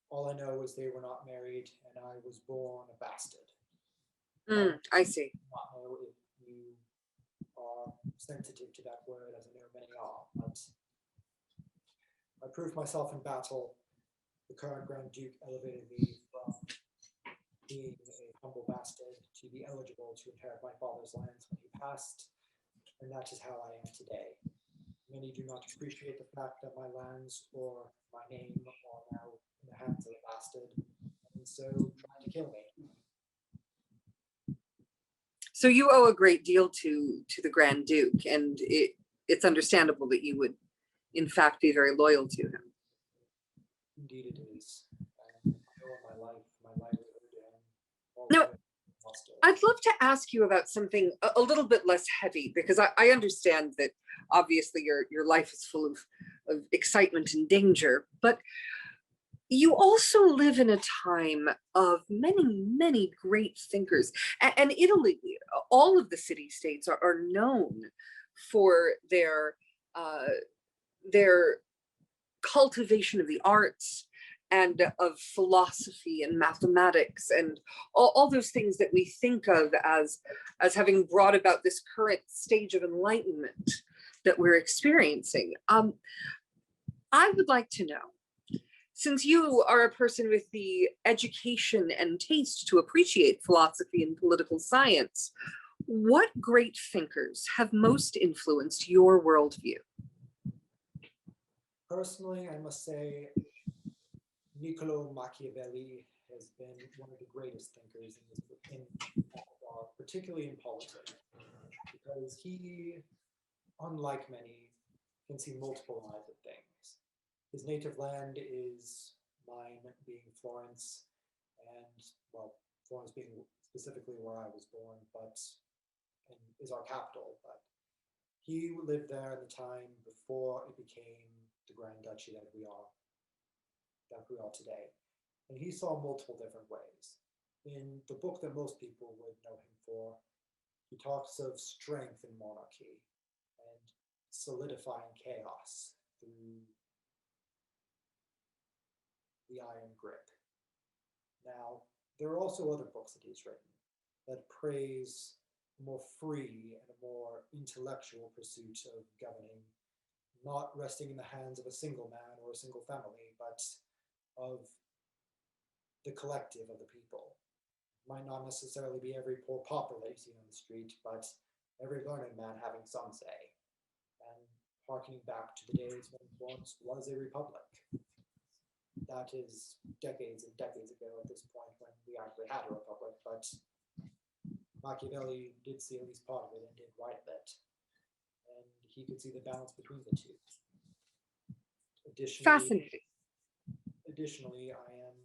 All I know is they were not married, and I was born a bastard. I see. I don't know if you are sensitive to that word, as I know many are, but I proved myself in battle. The current Grand Duke elevated me from being a humble bastard to be eligible to inherit my father's lands when he passed, and that is how I am today. Many do not appreciate the fact that my lands or my name are now in the hands of a bastard, and so trying to kill me. So you owe a great deal to the Grand Duke, and it's understandable that you would, in fact, be very loyal to him. Indeed it is. I owe my livelihood, and all No, of it lost it. I'd love to ask you about something a little bit less heavy, because I understand that obviously your life is full of excitement and danger, but you also live in a time of many, many great thinkers. And Italy, all of the city-states are known for their cultivation of the arts and of philosophy and mathematics and all those things that we think of as having brought about this current stage of enlightenment that we're experiencing. I would like to know, since you are a person with the education and taste to appreciate philosophy and political science, what great thinkers have most influenced your worldview? Personally, I must say Niccolo Machiavelli has been one of the greatest thinkers particularly in politics, because he, unlike many, can see multiple eyes at things. His native land is mine, being Florence, and, well, Florence being specifically where I was born, and is our capital, but he lived there at the time before it became the Grand Duchy that we are today. And he saw multiple different ways. In the book that most people would know him for, he talks of strength in monarchy and solidifying chaos through the iron grip. Now, there are also other books that he's written that praise a more free and a more intellectual pursuit of governing, not resting in the hands of a single man or a single family, but of the collective of the people. Might not necessarily be every poor pauper that you see on the street, but every learned man having some say. And harkening back to the days when Florence was a republic. That is decades and decades ago at this point when we actually had a republic, but Machiavelli did see at least part of it and did write of it. And he could see the balance between the two. Additionally, I am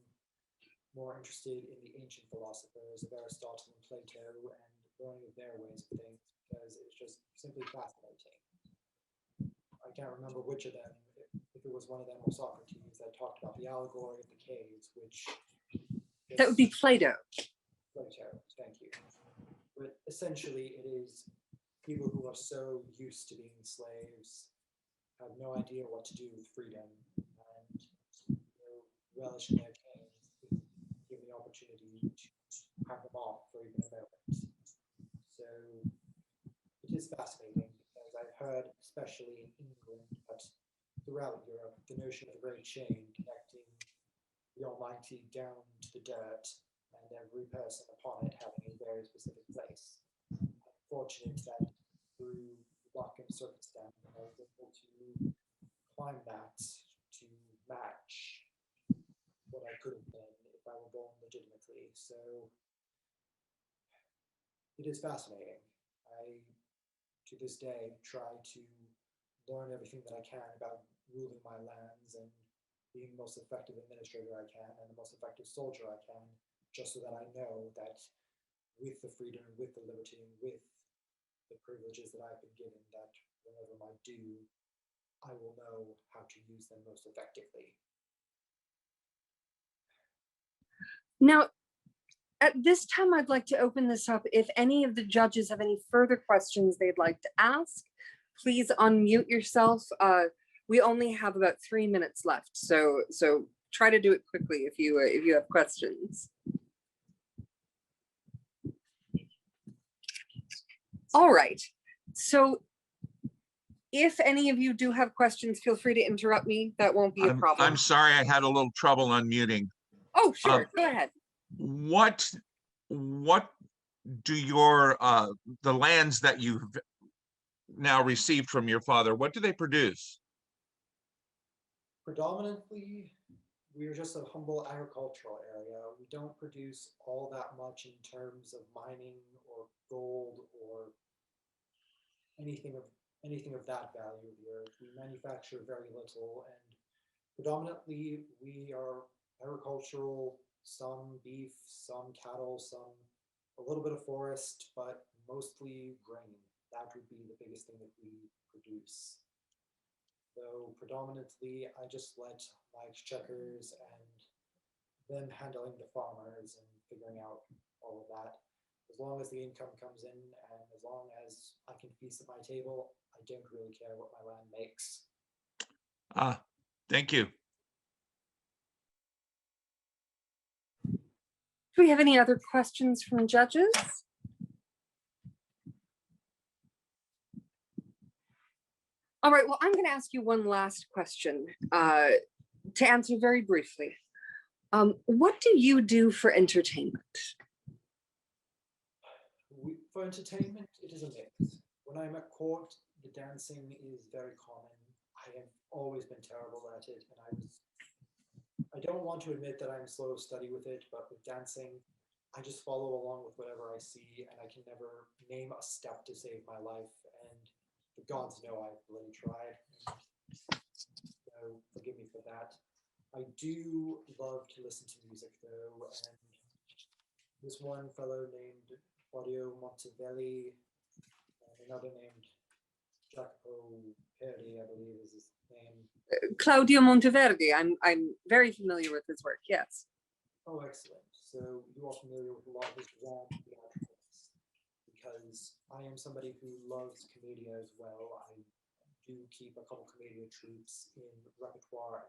more interested in the ancient philosophers of Aristotle and Plato and learning of their ways of things, because it's just simply fascinating. I can't remember which of them, if it was one of them or Socrates, that talked about the allegory of the caves, which... That would be Plato. Plato, thank you. But essentially it is people who are so used to being slaves, have no idea what to do with freedom, and relish in their chains, given the opportunity to have them off for even a moment. So it is fascinating, because I've heard, especially in England, but throughout Europe, the notion of the great chain connecting the Almighty down to the dirt, and every person upon it having a very specific place. I'm fortunate that through luck and circumstance, I was able to climb that to match what I could have been if I were born legitimately. So it is fascinating. I, to this day, try to learn everything that I can about ruling my lands and being the most effective administrator I can and the most effective soldier I can, just so that I know that with the freedom, with the liberty, and with the privileges that I've been given, that whenever I do, I will know how to use them most effectively. Now, at this time, I'd like to open this up. If any of the judges have any further questions they'd like to ask, please unmute yourself. We only have about 3 minutes left, so try to do it quickly if you have questions. All right. So if any of you do have questions, feel free to interrupt me. That won't be a problem. I'm sorry, I had a little trouble unmuting. Oh, sure. Go ahead. What do your the lands that you've now received from your father, what do they produce? Predominantly, we're just a humble agricultural area. We don't produce all that much in terms of mining or gold or anything of that value here. We manufacture very little, and predominantly we are agricultural, some beef, some cattle, some a little bit of forest, but mostly grain. That would be the biggest thing that we produce. Though predominantly I just let my exchequers and them handling the farmers and figuring out all of that. As long as the income comes in and as long as I can feast at my table, I don't really care what my land makes. Thank you. Do we have any other questions from judges? All right, well, I'm going to ask you one last question to answer very briefly. What do you do for entertainment? For entertainment, it is a mix. When I'm at court, the dancing is very common. I have always been terrible at it, and I don't want to admit that I'm slow of study with it, but with dancing, I just follow along with whatever I see, and I can never name a step to save my life, and the gods know I've really tried. So forgive me for that. I do love to listen to music though, and this one fellow named Niccolo Machiavelli, and another named Jacopo Perdi, I believe is his name. Claudio Monteverdi. I'm very familiar with his work. Yes. Oh, excellent. So you are familiar with a lot of his grand theatricals, because I am somebody who loves commedia as well. I do keep a couple commedia troupes in repertoire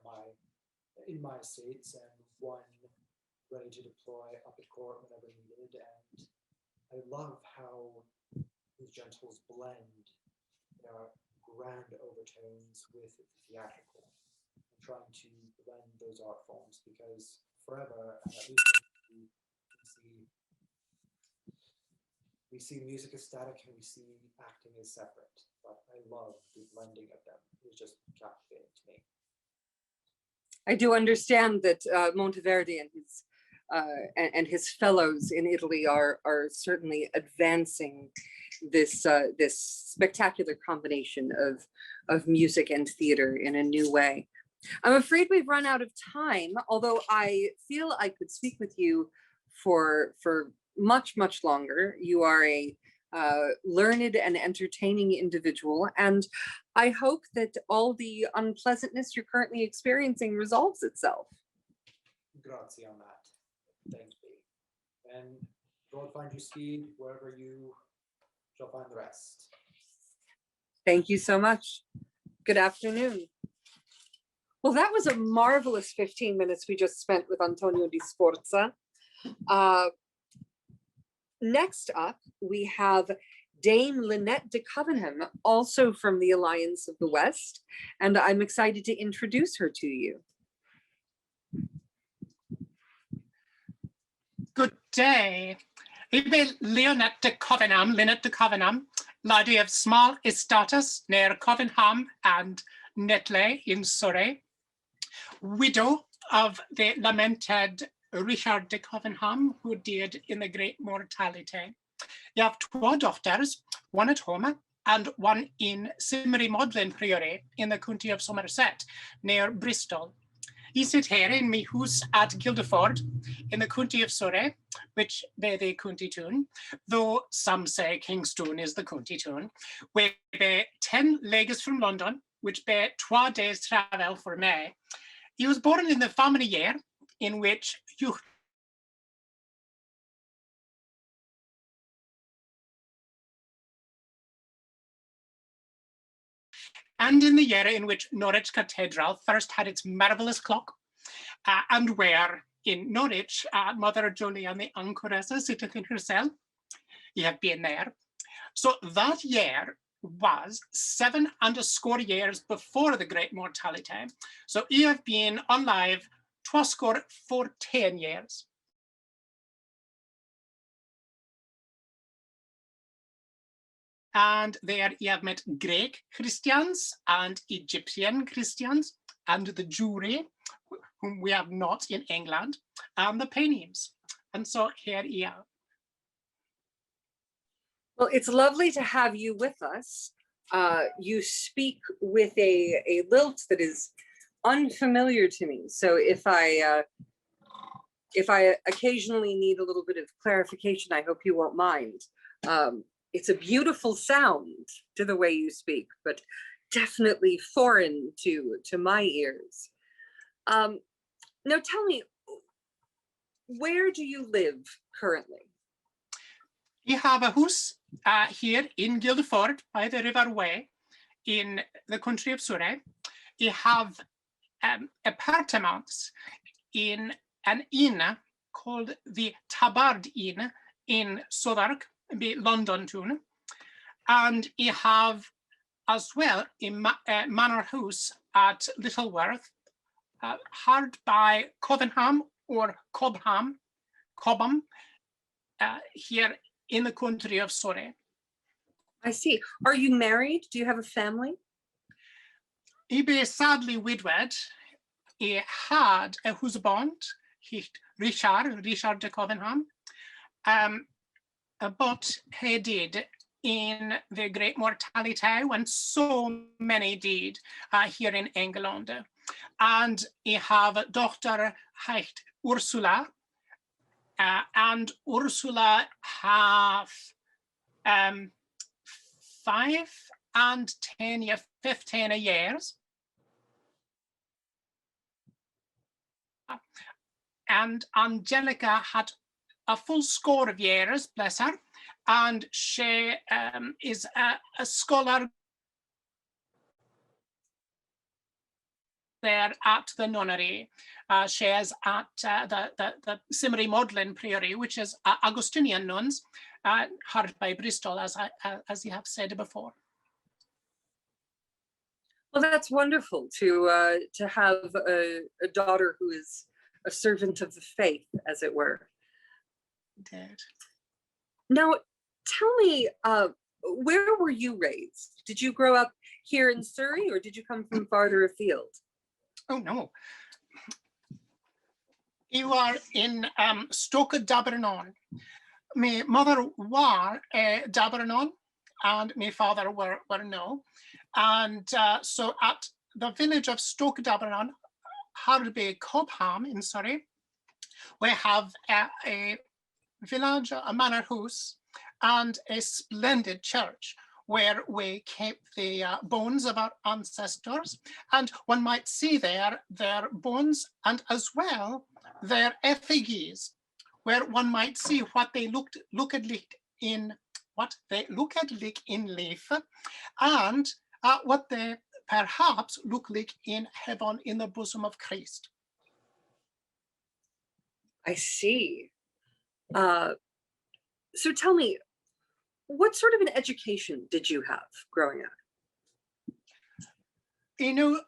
in my estates, and one ready to deploy up at court whenever needed. And I love how these gentles blend their grand overtones with the theatrical. I'm trying to blend those art forms because forever, at least we see music as static and we see acting as separate. But I love the blending of them. It's just captivating to me. I do understand that Monteverdi and his fellows in Italy are certainly advancing this this spectacular combination of music and theater in a new way. I'm afraid we've run out of time, although I feel I could speak with you for much longer. You are a learned and entertaining individual, and I hope that all the unpleasantness you're currently experiencing resolves itself. Grazie on that. Thank you. And God find you speed wherever you shall find the rest. Thank you so much. Good afternoon. Well, that was a marvelous 15 minutes we just spent with Antonio di Sporza. Next up, we have Dame Lynette de Covenham, also from the Alliance of the West, and I'm excited to introduce her to you. Good day. Ibe Lynette de Covenham, lady of small estatus near Covenham and Netley in Surrey, widow of the lamented Richard de Covenham, who died in the great mortality. You have 2 daughters, one at home and one in Simmery Magdalen Priory in the county of Somerset, near Bristol. I sit here in my hus at Guildford in the county of Surrey, which be the county town, though some say Kingstown is the county town, where be 10 leagues from London, which be 2 days travel for me. He was born in the family year in which you and in the year in which Norwich Cathedral first had its marvellous clock, and where in Norwich, Mother Julian the Anchoress sitteth in her cell. You have been there. So that year was 70 years before the great mortality. So you have been alive 14 years. And there you have met Greek Christians and Egyptian Christians and the Jewry, whom we have not in England, and the Paynims. And so here you are. Well, it's lovely to have you with us. You speak with a lilt that is unfamiliar to me. So if I occasionally need a little bit of clarification, I hope you won't mind. It's a beautiful sound to the way you speak, but definitely foreign to my ears. Now tell me, where do you live currently? We have a house here in Guildford by the River Way in the country of Surrey. We have apartments in an inn called the Tabard Inn in Southwark, London town. And we have as well a manor house at Littleworth, hard by Covenham or Cobham, here in the country of Surrey. I see. Are you married? Do you have a family? He be sadly widowed. He had a husband, Richard de Covenham, but he did in the great mortality when so many did here in England. And he have a daughter Ursula, and Ursula have 5 and 10 years, 15 years. And Angelica had a full score of years, bless her, and she is a scholar there at the nunnery. She is at the Simmery Magdalen Priory, which is Augustinian nuns, hard by Bristol, as you have said before. Well, that's wonderful to have a daughter who is a servant of the faith, as it were. Indeed. Now, tell me, where were you raised? Did you grow up here in Surrey, or did you come from farther afield? Oh, no. You are in Stoke Dabernon. My mother was Dabernon, and my father were no. And so at the village of Stoke Dabernon, hard by Cobham in Surrey, we have a village, a manor house, and a splendid church where we keep the bones of our ancestors, and one might see there their bones and as well their effigies, where one might see what they looked like in life, and what they perhaps look like in heaven in the bosom of Christ. I see. So tell me, what sort of an education did you have growing up? You know,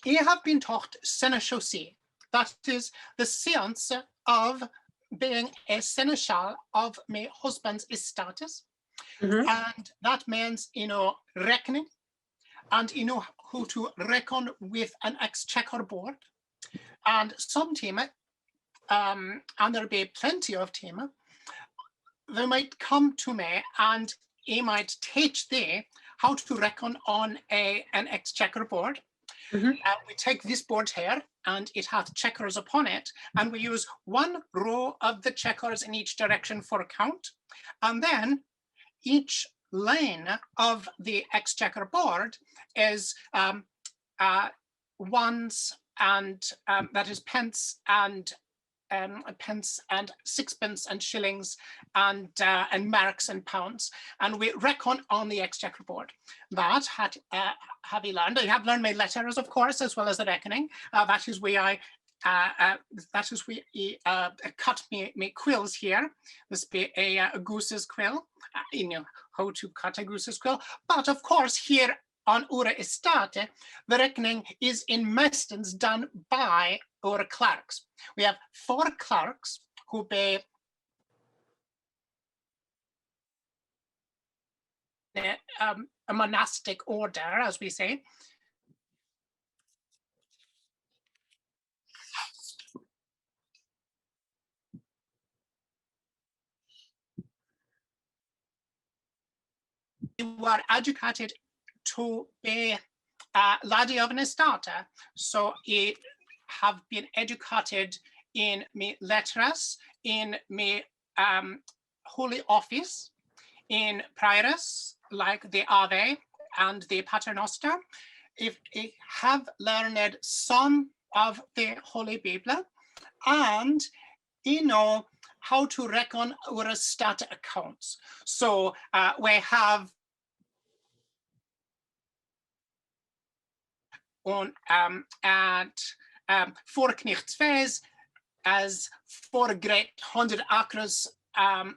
I have been taught seneschal, that is the science of being a seneschal of my husband's status. And that means, you know, reckoning, and you know how to reckon with an exchequer board. And some team, and there'll be plenty of team, they might come to me and I might teach them how to reckon on an exchequer board. We take this board here, and it hath checkers upon it, and we use one row of the checkers in each direction for a count, and then each lane of the exchequer board is ones and that is pence and sixpence and shillings and marks and pounds, and we reckon on the exchequer board. That have you learned? I have learned my letters, of course, as well as the reckoning. That is where I cut me quills here. This be a goose's quill. You know how to cut a goose's quill, but of course here on our estate, the reckoning is in Mestens done by our clerks. We have 4 clerks who be a monastic order, as we say. They were educated to be laddie of an estate, so it have been educated in me letters, in me holy office, in prayers like the Ave and the Paternoster. If they have learned some of the Holy Bible, and you know how to reckon our estate accounts. So we have on at 4 knightsfees as 4 great 100 acres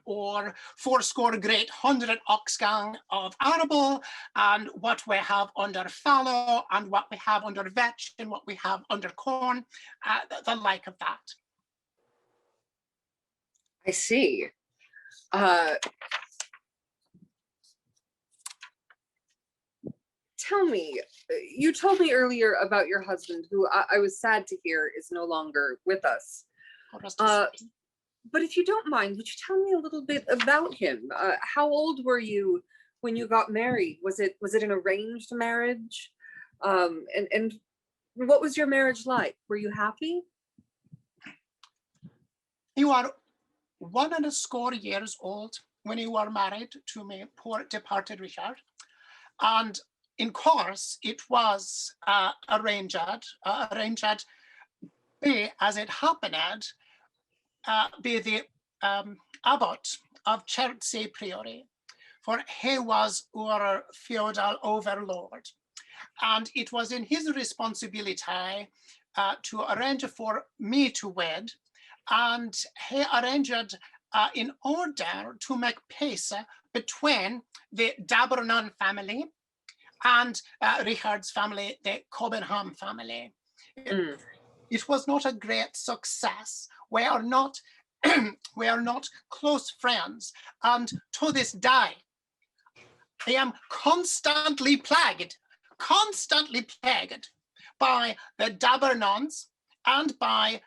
or 4 great 100 oxgang of arable, and what we have under fallow, and what we have under vetch, and what we have under corn, the like of that. I see. Tell me, you told me earlier about your husband, who I was sad to hear is no longer with us. But if you don't mind, would you tell me a little bit about him? How old were you when you got married? Was it an arranged marriage? And what was your marriage like? Were you happy? You are 1 years old when you were married to me, poor departed Richard. And in course, it was arranged, be as it happened, be the abbot of Chertsey Priory, for he was our feudal overlord. And it was in his responsibility to arrange for me to wed, and he arranged in order to make peace between the Dabernon family and Richard's family, the Cobdenham family. It was not a great success. We are not close friends, and to this day, I am constantly plagued by the Dabernons and by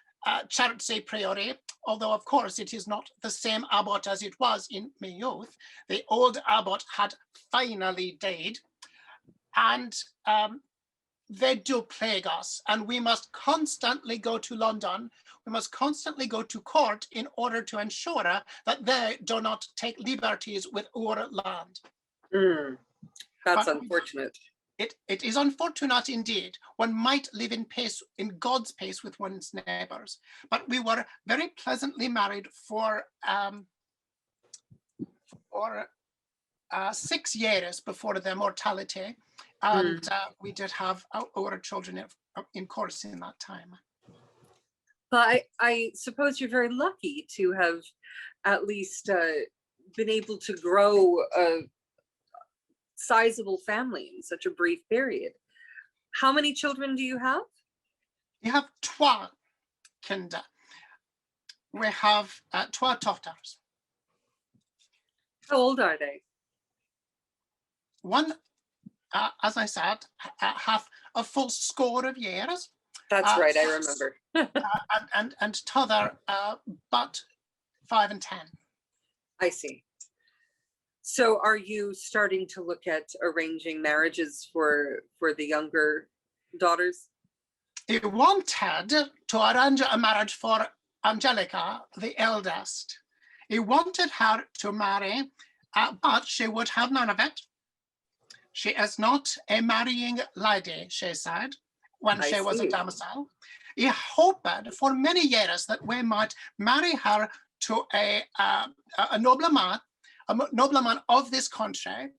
Chertsey Priory, although of course it is not the same abbot as it was in my youth. The old abbot had finally died, and they do plague us, and we must constantly go to London. We must constantly go to court in order to ensure that they do not take liberties with our land. That's unfortunate. It is unfortunate indeed. One might live in peace, in God's peace with one's neighbors. But we were very pleasantly married for 6 years before the mortality. And we did have our children in course in that time. But I suppose you're very lucky to have at least been able to grow a sizable family in such a brief period. How many children do you have? We have 12 kinder. We have 12 daughters. How old are they? One, as I said, have a full score of years. That's right, I remember. and t'other, but 5 and 10. I see. So are you starting to look at arranging marriages for the younger daughters? He wanted to arrange a marriage for Angelica, the eldest. He wanted her to marry, but she would have none of it. She is not a marrying lady, she said, when she was a damsel. He hoped for many years that we might marry her to a nobleman of this country,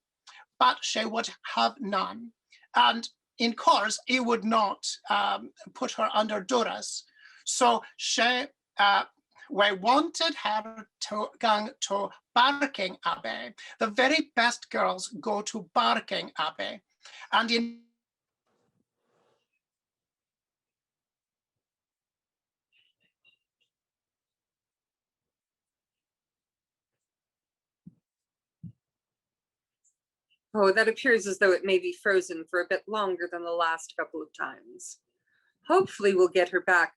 but she would have none. And in course, he would not put her under duress. So we wanted her to go to Barking Abbey. The very best girls go to Barking Abbey. And in Oh, that appears as though it may be frozen for a bit longer than the last couple of times. Hopefully we'll get her back.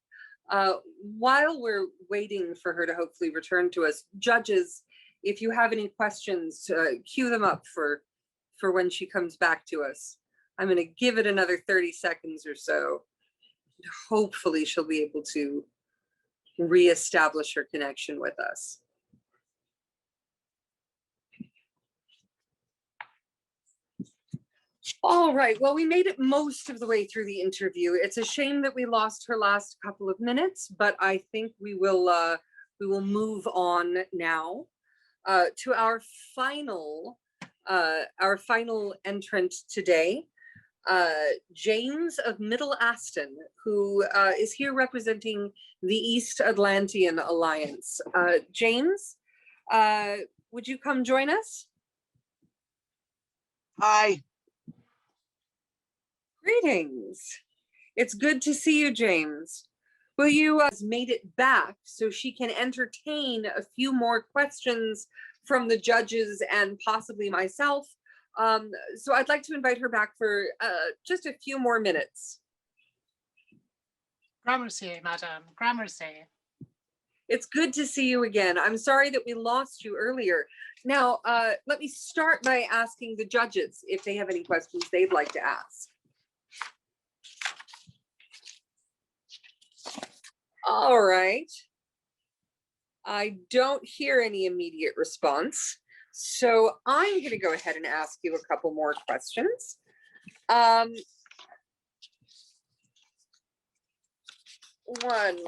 While we're waiting for her to hopefully return to us, judges, if you have any questions, queue them up for when she comes back to us. I'm going to give it another 30 seconds or so. Hopefully she'll be able to reestablish her connection with us. All right, well, we made it most of the way through the interview. It's a shame that we lost her last couple of minutes, but I think we will move on now to our final entrant today, James of Middle Aston, who is here representing the East Atlantean Alliance. James, would you come join us? Hi. Greetings. It's good to see you, James. Will you made it back so she can entertain a few more questions from the judges and possibly myself. So I'd like to invite her back for just a few more minutes. Gramercy, madam, gramercy. It's good to see you again. I'm sorry that we lost you earlier. Now, let me start by asking the judges if they have any questions they'd like to ask. All right. I don't hear any immediate response. So I'm going to go ahead and ask you a couple more questions. One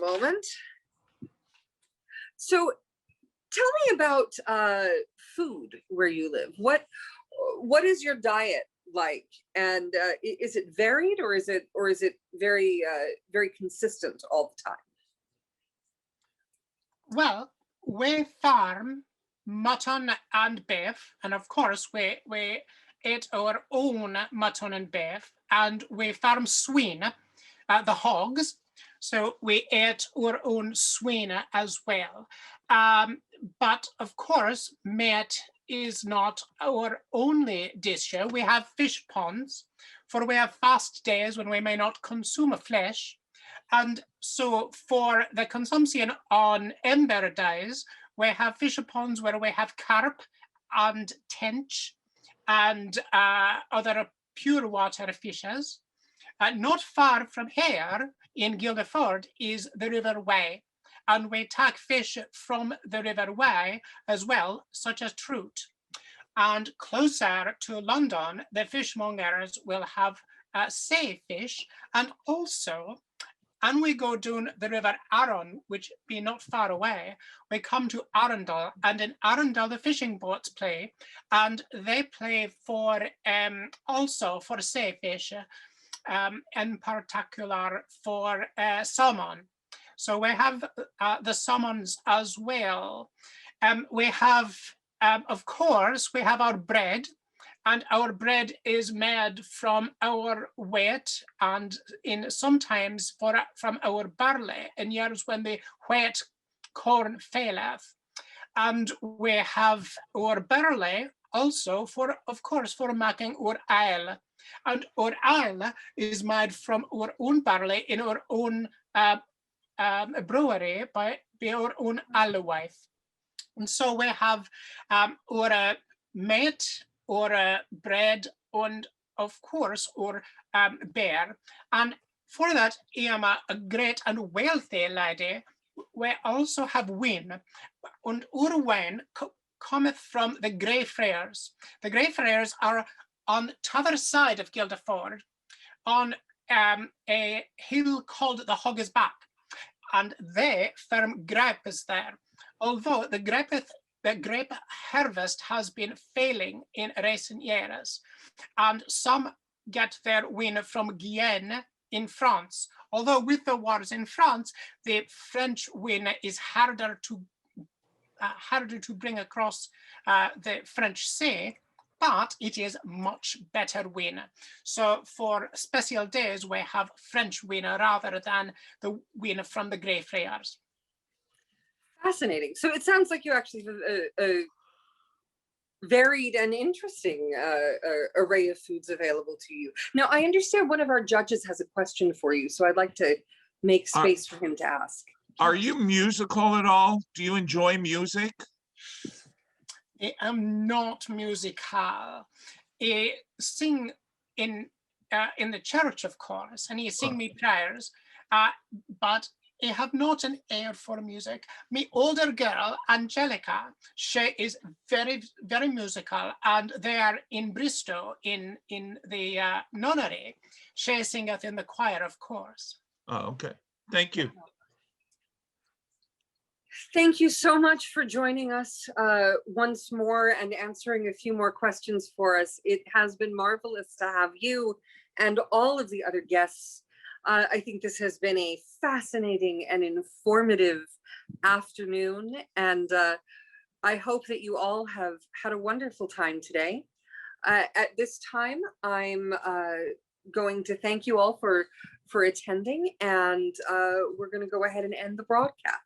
moment. So tell me about food where you live. What is your diet like, and is it varied, or is it very very consistent all the time? Well, we farm mutton and beef, and of course we eat our own mutton and beef, and we farm swine, the hogs, so we eat our own swine as well. But of course, meat is not our only dish here. We have fish ponds, for we have fast days when we may not consume flesh. And so for the consumption on ember days, we have fish ponds where we have carp and tench and other pure water fishes. Not far from here in Guildford is the River Wye, and we take fish from the River Wye as well, such as trout. And closer to London, the fishmongers will have sailfish, and also, and we go down the River Arun, which be not far away, we come to Arundel, and in Arundel the fishing boats play, and they play for also for sailfish, in particular for salmon. So we have the salmons as well. We have, of course, we have our bread, and our bread is made from our wheat, and in sometimes from our barley in years when the wheat corn faileth. And we have our barley also for, of course, for making our ale. And our ale is made from our own barley in our own brewery by our own alewife. And so we have our meat, or bread, and of course, or bear. And for that, I am a great and wealthy lady. We also have wine, and our wine cometh from the Grey Friars. The Grey Friars are on t'other side of Guildford, on a hill called the Hog's Back, and they farm grapes there. Although the grape harvest has been failing in recent years, and some get their wine from Guyenne in France. Although with the wars in France, the French wine is harder to bring across the French Sea, but it is much better wine. So for special days, we have French wine rather than the wine from the Grey Friars. Fascinating. So it sounds like you actually have a varied and interesting array of foods available to you. Now, I understand one of our judges has a question for you, so I'd like to make space for him to ask. Are you musical at all? Do you enjoy music? I am not musical. I sing in the church, of course, and I sing me prayers, but I have not an ear for music. My older girl, Angelica, she is very, very musical, and they are in Bristol in the nunnery. She singeth in the choir, of course. Oh, okay. Thank you. Thank you so much for joining us once more and answering a few more questions for us. It has been marvelous to have you and all of the other guests. I think this has been a fascinating and informative afternoon, and I hope that you all have had a wonderful time today. At this time, I'm going to thank you all for attending, and we're going to go ahead and end the broadcast.